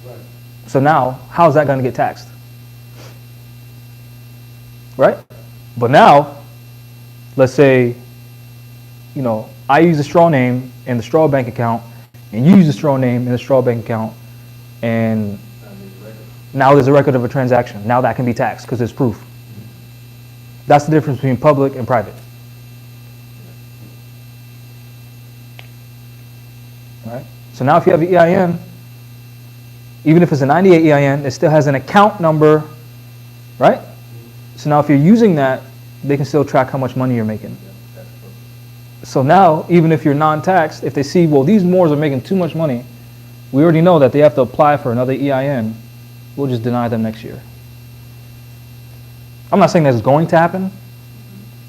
Right. So now, how's that going to get taxed? Right? But now, let's say, I use a straw name in the straw bank account, and you use a straw name in the straw bank account, and now there's a record of a transaction. Now that can be taxed because there's proof. That's the difference between public and private. All right? So now if you have an EIN, even if it's a 98 EIN, it still has an account number, right? So now if you're using that, they can still track how much money you're making. So now, even if you're non-taxed, if they see, well, these Moors are making too much money, we already know that they have to apply for another EIN we'll just deny them next year. I'm not saying that's going to happen.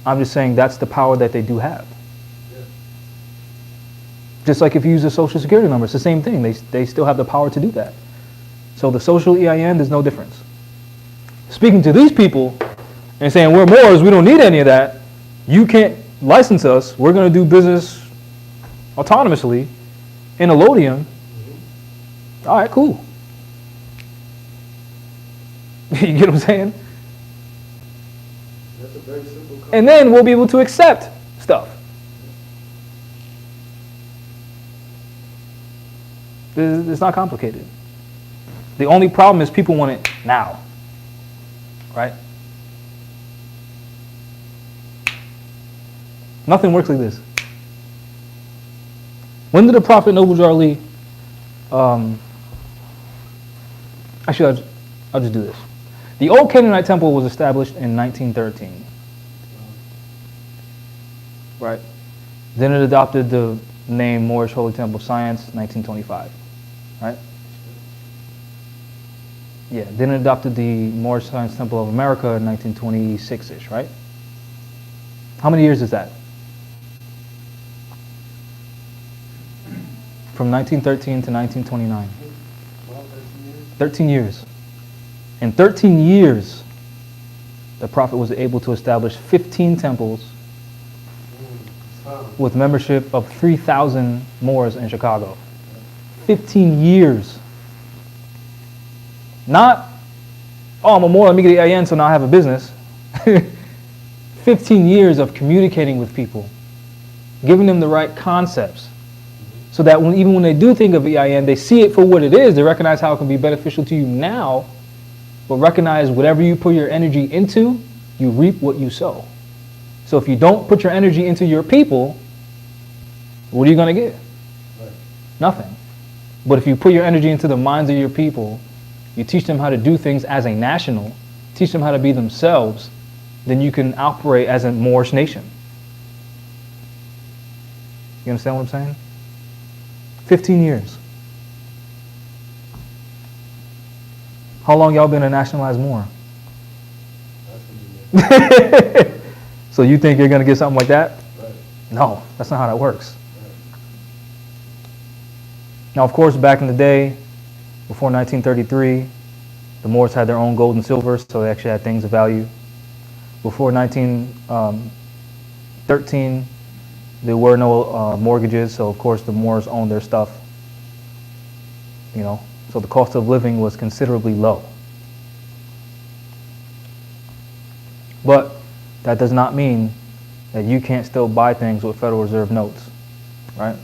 I'm just saying that's the power that they do have. Just like if you use a social security number, it's the same thing. They still have the power to do that. So the social EIN, there's no difference. Speaking to these people and saying, we're Moors, we don't need any of that. You can't license us. We're going to do business autonomously in Elodium. All right, cool. You get what I'm saying? That's a very simple concept. And then we'll be able to accept stuff. It's not complicated. The only problem is people want it now. Right? Nothing works like this. When did the Prophet Noble Jarli, actually I'll just do this. The Old Canaanite Temple was established in 1913. Right? Then it adopted the name Moorish Holy Temple of Science, 1925. Right? Yeah, then it adopted the Moorish Science Temple of America in 1926-ish, right? How many years is that? From 1913 to 1929. 13 years. In 13 years, the Prophet was able to establish 15 temples with membership of 3,000 Moors in Chicago. 15 years. Not, oh, I'm a Moor, let me get an EIN so now I have a business. 15 years of communicating with people, giving them the right concepts, so that even when they do think of EIN, they see it for what it is. They recognize how it can be beneficial to you now, but recognize whatever you put your energy into, you reap what you sow. So if you don't put your energy into your people, what are you going to get? Right. Nothing. But if you put your energy into the minds of your people, you teach them how to do things as a national, teach them how to be themselves, then you can operate as a Moorish nation. You understand what I'm saying? 15 years. How long y'all been a nationalized Moor? So you think you're going to get something like that? Right. No, that's not how that works. Right. Now, of course, back in the day, before 1933, the Moors had their own gold and silver, so they actually had things of value. Before 1913, there were no mortgages, so of course the Moors owned their stuff. You know, so the cost of living was considerably low. But that does not mean that you can't still buy things with Federal Reserve notes, right?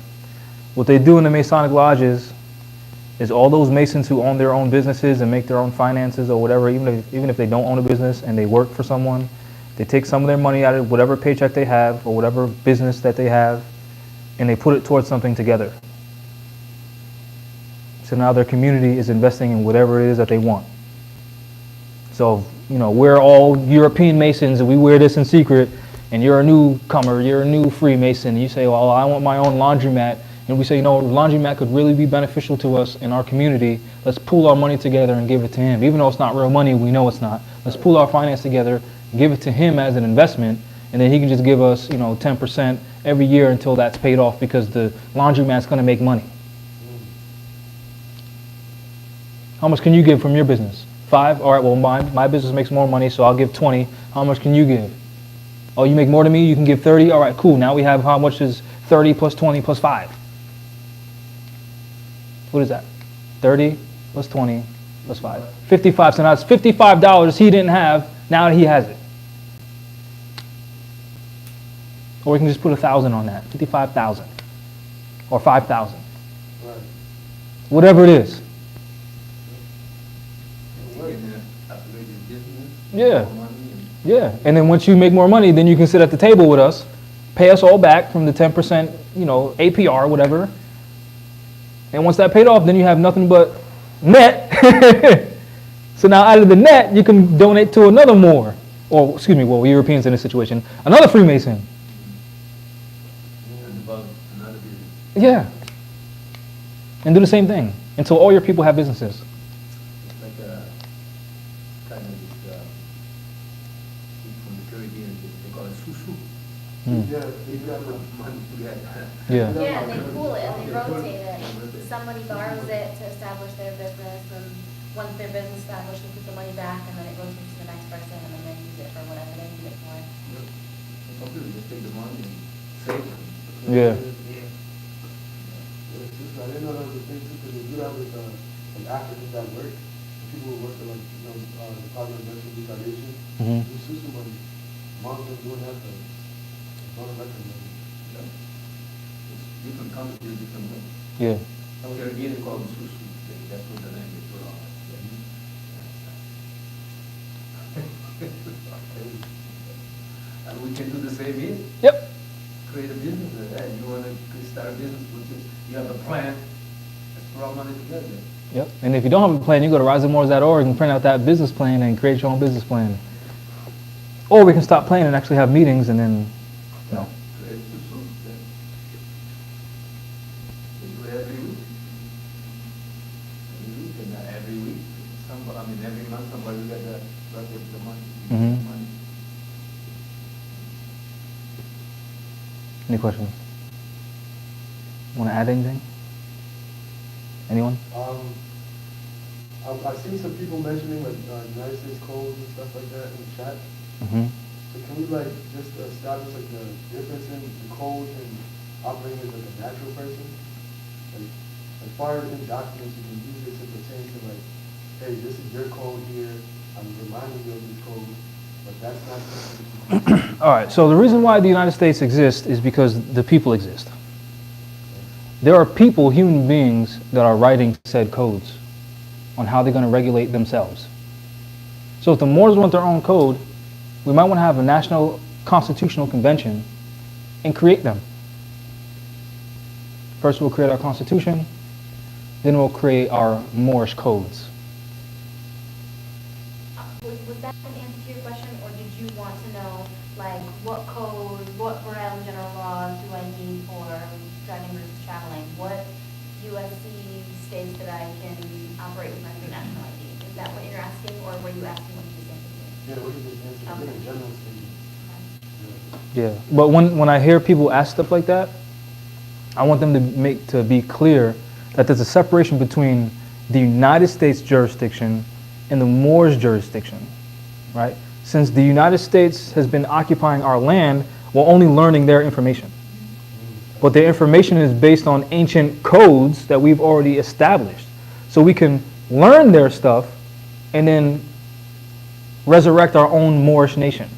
What they do in the Masonic lodges is all those Masons who own their own businesses and make their own finances or whatever, even if they don't own a business and they work for someone, they take some of their money out of whatever paycheck they have or whatever business that they have, and they put it towards something together. So now their community is investing in whatever it is that they want. So, you know, we're all European Masons and we wear this in secret, and you're a newcomer, you're a new Freemason, and you say, well, I want my own laundromat. And we say, you know, laundromat could really be beneficial to us in our community. Let's pool our money together and give it to him. Even though it's not real money, we know it's not. Let's pool our finance together, give it to him as an investment, and then he can just give us, you know, 10% every year until that's paid off, because the laundromat's going to make money. How much can you give from your business? 5? All right, well, my business makes more money, so I'll give 20. How much can you give? Oh, you make more than me, you can give 30? All right, cool. Now we have how much is 30 plus 20 plus 5? What is that? 30 plus 20 plus 5. 55. So now it's $55 he didn't have, now he has it. Or we can just put 1,000 on that. 55,000. Or 5,000. Right. Whatever it is. Yeah. Yeah. And then once you make more money, then you can sit at the table with us, pay us all back from the 10%, you know, APR, whatever. And once that paid off, then you have nothing but net. So now out of the net, you can donate to another Moor. Or, excuse me, well, Europeans in this situation. Another Freemason. Yeah. And do the same thing until all your people have businesses. Like Yeah, they do have money to get. Yeah. Yeah, and they pool it and they rotate it. Somebody borrows it to establish their business, and once their business is established, they put the money back, and then it goes to the next person, and then they use it for whatever they need it for. Some people just take the money and save it. Yeah. It's just, I didn't know that was a thing too, because they do that with like Africans that work. People who work at like, Department of Veterans Retardation. Mhm. You sue somebody. Mom's been doing that though. It's not a veteran money. Different countries, different way. Yeah. Some Caribbean they call them susu. That's what the name is. And we can do the same here. Yep. Create a business. You want to start a business, you have a plan. Let's throw our money together. Yep. And if you don't have a plan, you go to riseandmores.org and print out that business plan and create your own business plan. Or we can stop playing and actually have meetings and then, you know. Create susu. We do it every week. Every week and every week. Every month somebody will get the money. Mhm. Money. Any questions? Want to add anything? Anyone? I've seen some people mentioning like United States codes and stuff like that in the chat. Mm-hmm. So can we like just establish like the difference in the code and operating as like a natural person? Like as far as in documents, you can use it to pertain to like, hey, this is your code here. I'm reminding you of this code, but that's not something. All right, so the reason why the United States exists is because the people exist. There are people, human beings, that are writing said codes on how they're going to regulate themselves. So if the Moors want their own code, we might want to have a national constitutional convention and create them. First we'll create our constitution, then we'll create our Moorish codes. Was that an answer to your question, or did you want to know, like, what code, what Rhode Island general laws do I need for driving versus traveling? What USC states that I can operate with my international ID? Is that what you're asking, or were you asking what you just answered me? Yeah, what you just answered, I think in general statement. Yeah, but when I hear people ask stuff like that, I want them to be clear that there's a separation between the United States jurisdiction and the Moors jurisdiction, right? Since the United States has been occupying our land, we're only learning their information. But their information is based on ancient codes that we've already established. So we can learn their stuff and then resurrect our own Moorish nation.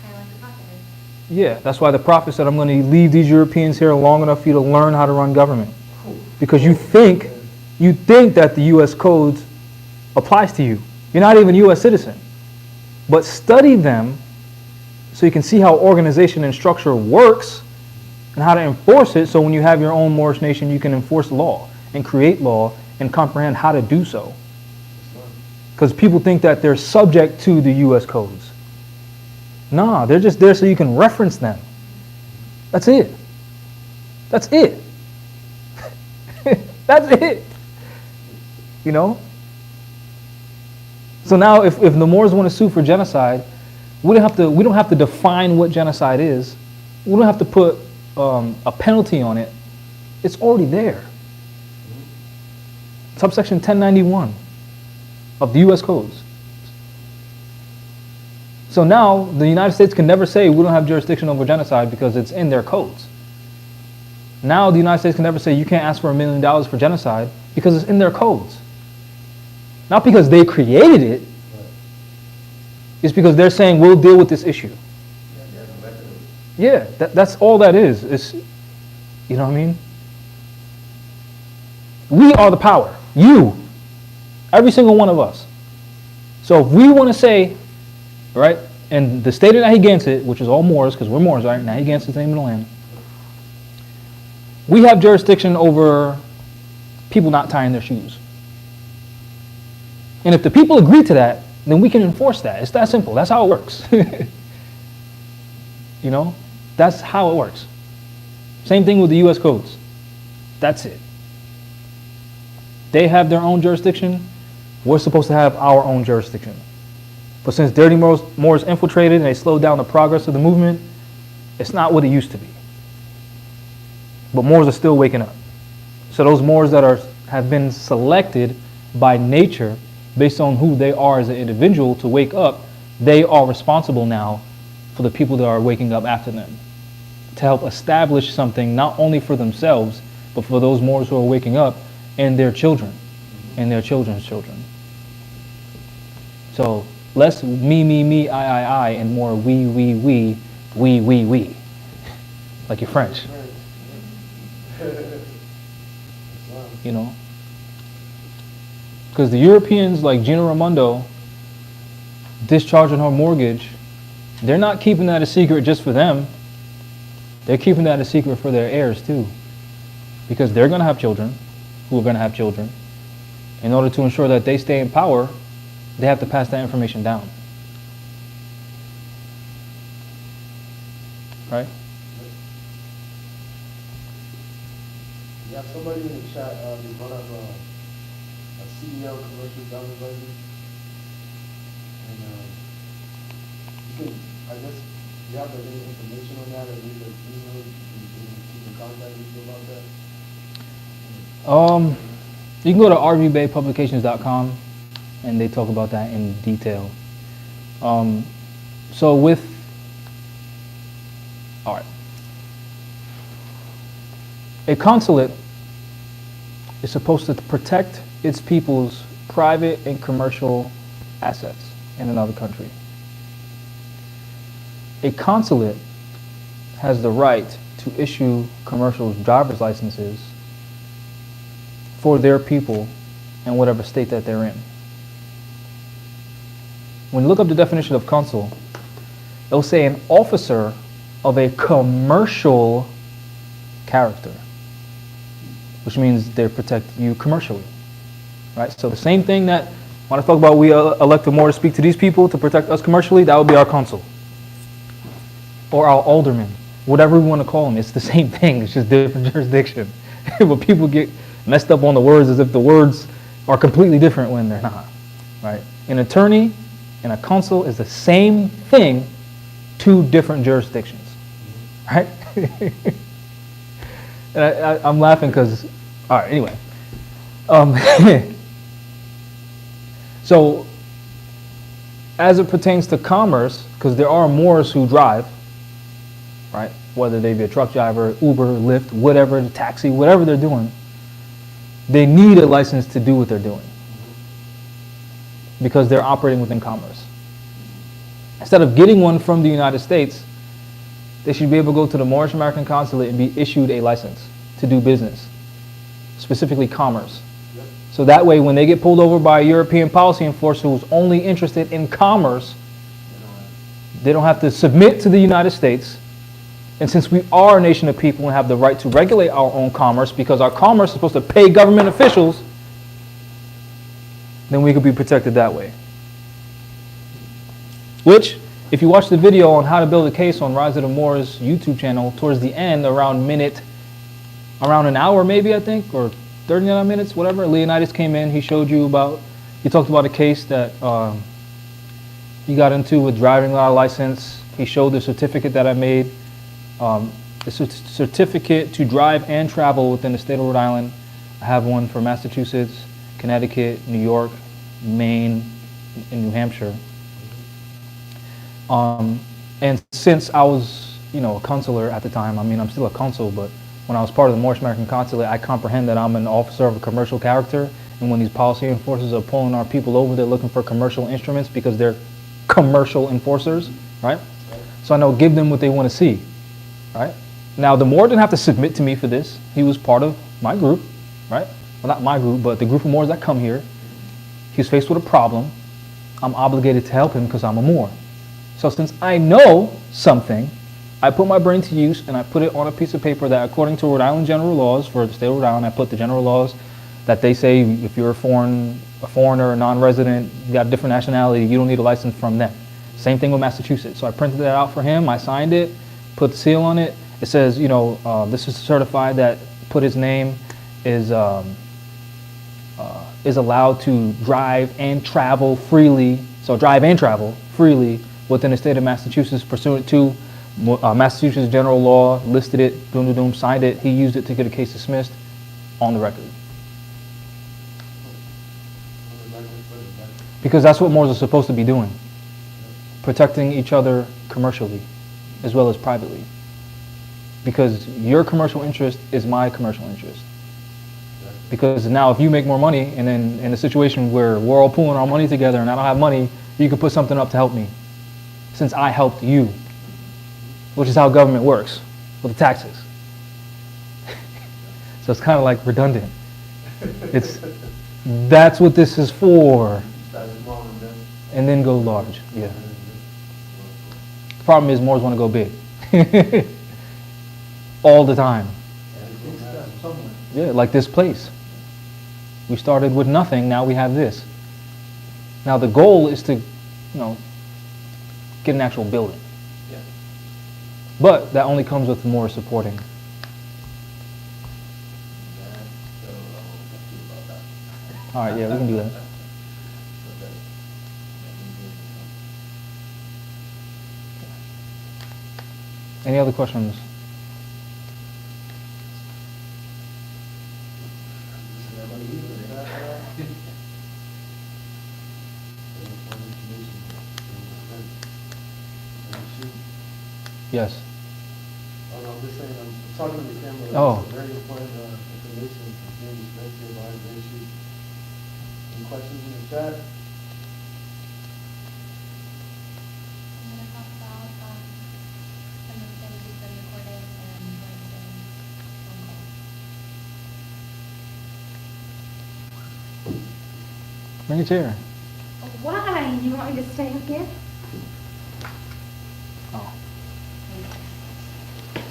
Kind of like the prophet is. Yeah, that's why the prophet said, I'm going to leave these Europeans here long enough for you to learn how to run government. Because you think that the U.S. codes applies to you. You're not even a U.S. citizen. But study them so you can see how organization and structure works and how to enforce it, so when you have your own Moorish nation, you can enforce law and create law and comprehend how to do so. Because people think that they're subject to the U.S. codes. Nah, they're just there so you can reference them. That's it. That's it. That's it. You know? So now if the Moors want to sue for genocide, we don't have to define what genocide is. We don't have to put a penalty on it. It's already there. Subsection 1091 of the U.S. codes. So now the United States can never say we don't have jurisdiction over genocide because it's in their codes. Now the United States can never say you can't ask for $1 million for genocide because it's in their codes. Not because they created it. It's because they're saying we'll deal with this issue. Yeah, that's all that is. It's, you know what I mean? We are the power. You. Every single one of us. So if we want to say, right, and the state of Narragansett, which is all Moors, because we're Moors, right? Narragansett is the name of the land. We have jurisdiction over people not tying their shoes. And if the people agree to that, then we can enforce that. It's that simple. That's how it works. You know? That's how it works. Same thing with the U.S. codes. That's it. They have their own jurisdiction. We're supposed to have our own jurisdiction. But since Dirty Moors infiltrated and they slowed down the progress of the movement, It's not what it used to be. But Moors are still waking up. So those Moors that have been selected by nature based on who they are as an individual to wake up, they are responsible now for the people that are waking up after them, to help establish something not only for themselves, but for those Moors who are waking up and their children and their children's children. So less me, I, and more we, like your French. You know? Because the Europeans like Gina Raimondo discharging her mortgage, they're not keeping that a secret just for them. They're keeping that a secret for their heirs too. Because they're going to have children who are going to have children. In order to ensure that they stay in power, they have to pass that information down. Right? You have somebody in the chat, they brought up a CDL commercial driver's license. And you can, I guess, you have like, any information on that, or maybe an email, you can keep in contact with you about that? You can go to rvbaypublications.com and they talk about that in detail. So with, all right. A consulate is supposed to protect its people's private and commercial assets in another country. A consulate has the right to issue commercial driver's licenses for their people in whatever state that they're in. When you look up the definition of consul, it'll say an officer of a commercial character, which means they protect you commercially, right? So the same thing that, when I talk about we elect a Moor to speak to these people to protect us commercially, that would be our consul. Or our alderman, whatever we want to call them. It's the same thing, it's just different jurisdiction. But people get messed up on the words as if the words are completely different when they're not, right? An attorney and a consul is the same thing, two different jurisdictions, right? And I'm laughing because, all right, anyway. So, as it pertains to commerce, because there are Moors who drive, right? Whether they be a truck driver, Uber, Lyft, whatever, taxi, whatever they're doing, they need a license to do what they're doing because they're operating within commerce. Instead of getting one from the United States, they should be able to go to the Moorish American Consulate and be issued a license to do business, specifically commerce. Yep. So that way, when they get pulled over by a European policy enforcer who's only interested in commerce, they don't have to submit to the United States. And since we are a nation of people and have the right to regulate our own commerce, because our commerce is supposed to pay government officials, then we could be protected that way. Which, if you watch the video on how to build a case on Rise of the Moors YouTube channel, towards the end, around an hour maybe, I think, or 39 minutes, whatever, Leonidas came in, he showed you about, he talked about a case that he got into with driving without a license. He showed the certificate that I made. It's a certificate to drive and travel within the state of Rhode Island. I have one for Massachusetts, Connecticut, New York, Maine, and New Hampshire. And since I was, a consular at the time, I mean, I'm still a consul, but when I was part of the Moorish American Consulate, I comprehend that I'm an officer of a commercial character, and when these policy enforcers are pulling our people over, they're looking for commercial instruments because they're commercial enforcers, right? So I know, give them what they want to see. Right? Now, the Moor didn't have to submit to me for this. He was part of my group, right? Well, not my group, but the group of Moors that come here. He's faced with a problem. I'm obligated to help him because I'm a Moor. So since I know something, I put my brain to use and I put it on a piece of paper that, according to Rhode Island general laws for the state of Rhode Island, I put the general laws that they say if you're a foreigner, a non-resident, you got a different nationality, you don't need a license from them. Same thing with Massachusetts. So I printed that out for him. I signed it. Put the seal on it. It says, this is certified that put his name is allowed to drive and travel freely. So drive and travel freely within the state of Massachusetts pursuant to Massachusetts general law listed it, doom, doom, doom, signed it. He used it to get a case dismissed on the record. Because that's what Moors are supposed to be doing. Protecting each other commercially as well as privately. Because your commercial interest is my commercial interest. Because now if you make more money and then in a situation where we're all pooling our money together and I don't have money, you can put something up to help me. Since I helped you. Which is how government works with the taxes. So it's kind of like redundant. That's what this is for. And then go large, yeah. The problem is Moors want to go big. All the time. Yeah, like this place. We started with nothing, now we have this. Now the goal is to, get an actual building. Yeah. But that only comes with more supporting. All right, yeah, we can do that. Any other questions? Yes. I'm just saying, I'm talking to the camera. Oh. It's very important information being dispensed here by the issue. Any questions in the chat? I'm gonna talk about, some of the things we've been recording and Wednesday phone call. Bring a chair. Why? You want me to stay up here? Oh.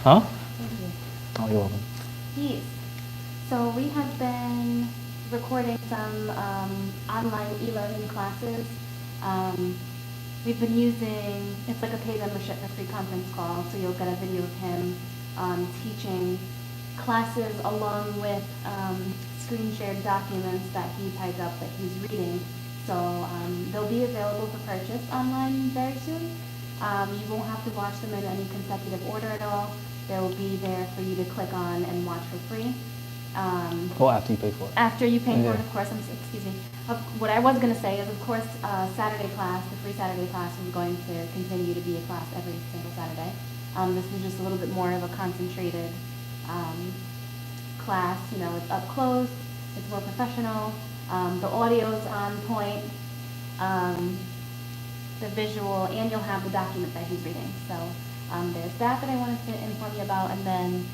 Huh? Thank you. Oh, you're welcome. Yes. So we have been recording some online e-learning classes. We've been using, it's like a paid membership for free conference call, so you'll get a video of him teaching classes along with screen shared documents that he typed up that he's reading. So they'll be available for purchase online very soon. You won't have to watch them in any consecutive order at all. They'll be there for you to click on and watch for free. Well, after you pay for it. After you pay for Yeah. it, of course. Excuse me. What I was going to say is, of course, Saturday class, the free Saturday class, is going to continue to be a class every single Saturday. This is just a little bit more of a concentrated class. It's up close. It's more professional. The audio's on point. The visual, and you'll have the document that he's reading. So there's that I wanted to inform you about. And then,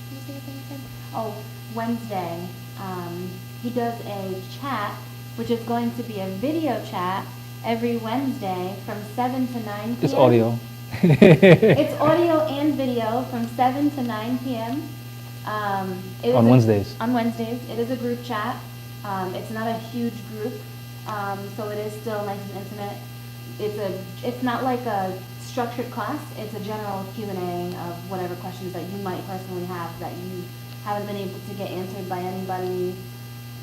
did you say anything again? Oh, Wednesday, he does a chat, which is going to be a video chat every Wednesday from 7 to 9 p.m. It's audio. It's audio and video from 7 to 9 p.m. On Wednesdays. On Wednesdays. It is a group chat. It's not a huge group, so it is still nice and intimate. It's not like a structured class. It's a general Q&A of whatever questions that you might personally have that you haven't been able to get answered by anybody.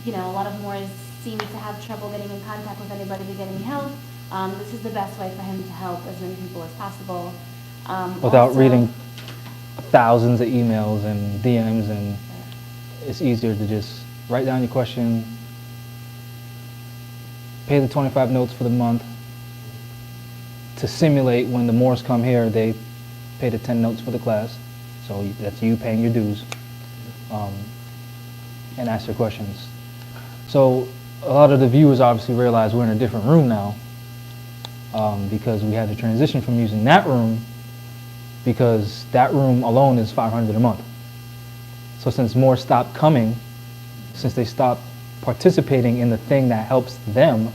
A lot of Moors seem to have trouble getting in contact with anybody to get any help. This is the best way for him to help as many people as possible. Without Also- reading thousands of emails and DMs, and it's easier to just write down your question, pay the 25 notes for the month, to simulate when the Moors come here, they pay the 10 notes for the class. So that's you paying your dues, and ask your questions. So a lot of the viewers obviously realize we're in a different room now, because we had to transition from using that room, because that room alone is $500 a month. So since more stopped coming, since they stopped participating in the thing that helps them,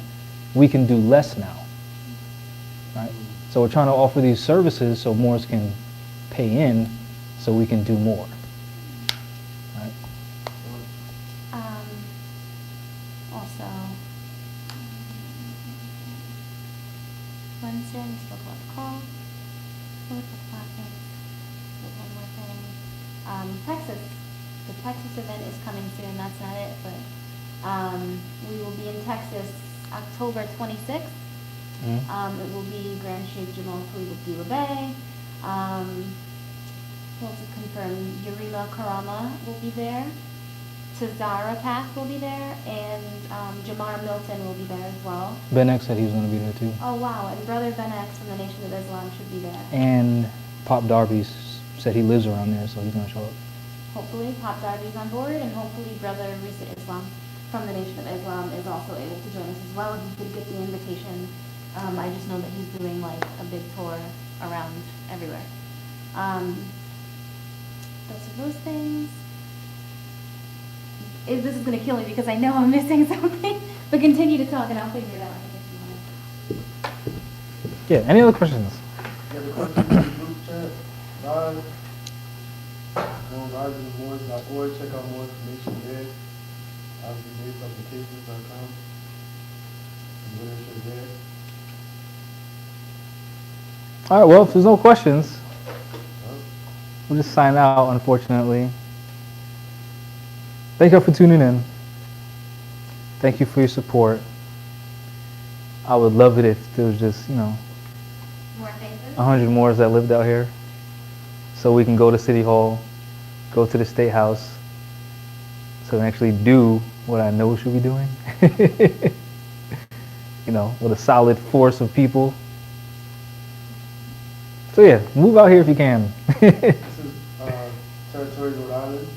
we can do less now. Right? So we're trying to offer these services so Moors can pay in, so we can do more. Right? Also, Wednesday, we spoke about the call. What was the topic? One more thing. Texas. The Texas event is coming soon. That's not it, but we will be in Texas October 26th. It will be Grand Sheikh Jamal Tuliba Bay. Who else is confirmed? Yurima Karama will be there. Tazara Path will be there, and Jamar Milton will be there as well. Ben X said he was going to be there too. Oh wow, and Brother Ben X from the Nation of Islam should be there. And Pop Darby said he lives around there, so he's going to show up. Hopefully Pop Darby's on board, and hopefully Brother Risa Islam from the Nation of Islam is also able to join us as well. He could get the invitation. I just know that he's doing like a big tour around everywhere. Those things. This is going to kill me because I know I'm missing something, but continue to talk and I'll figure it out. Yeah, any other questions? Yeah, the question in the group chat, live, on riseandmoors.org, check out more information there. Obviously, basepublications.com, and literature there. All right, well, if there's no questions, Well, we'll just sign out, unfortunately. Thank you for tuning in. Thank you for your support. I would love it if there was just, More faces? 100 more that lived out here. So we can go to City Hall, go to the State House, so we can actually do what I know we should be doing. With a solid force of people. So yeah, move out here if you can. This is Territory, Rhode Island,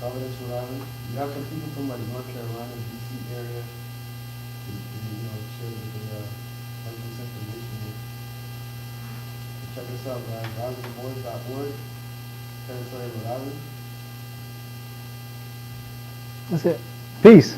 Providence, Rhode Island. You have some people from like North Carolina, DC area. Share the this information here. So check us out, guys. riseandmoors.org, Territory, Rhode Island. That's it. Peace.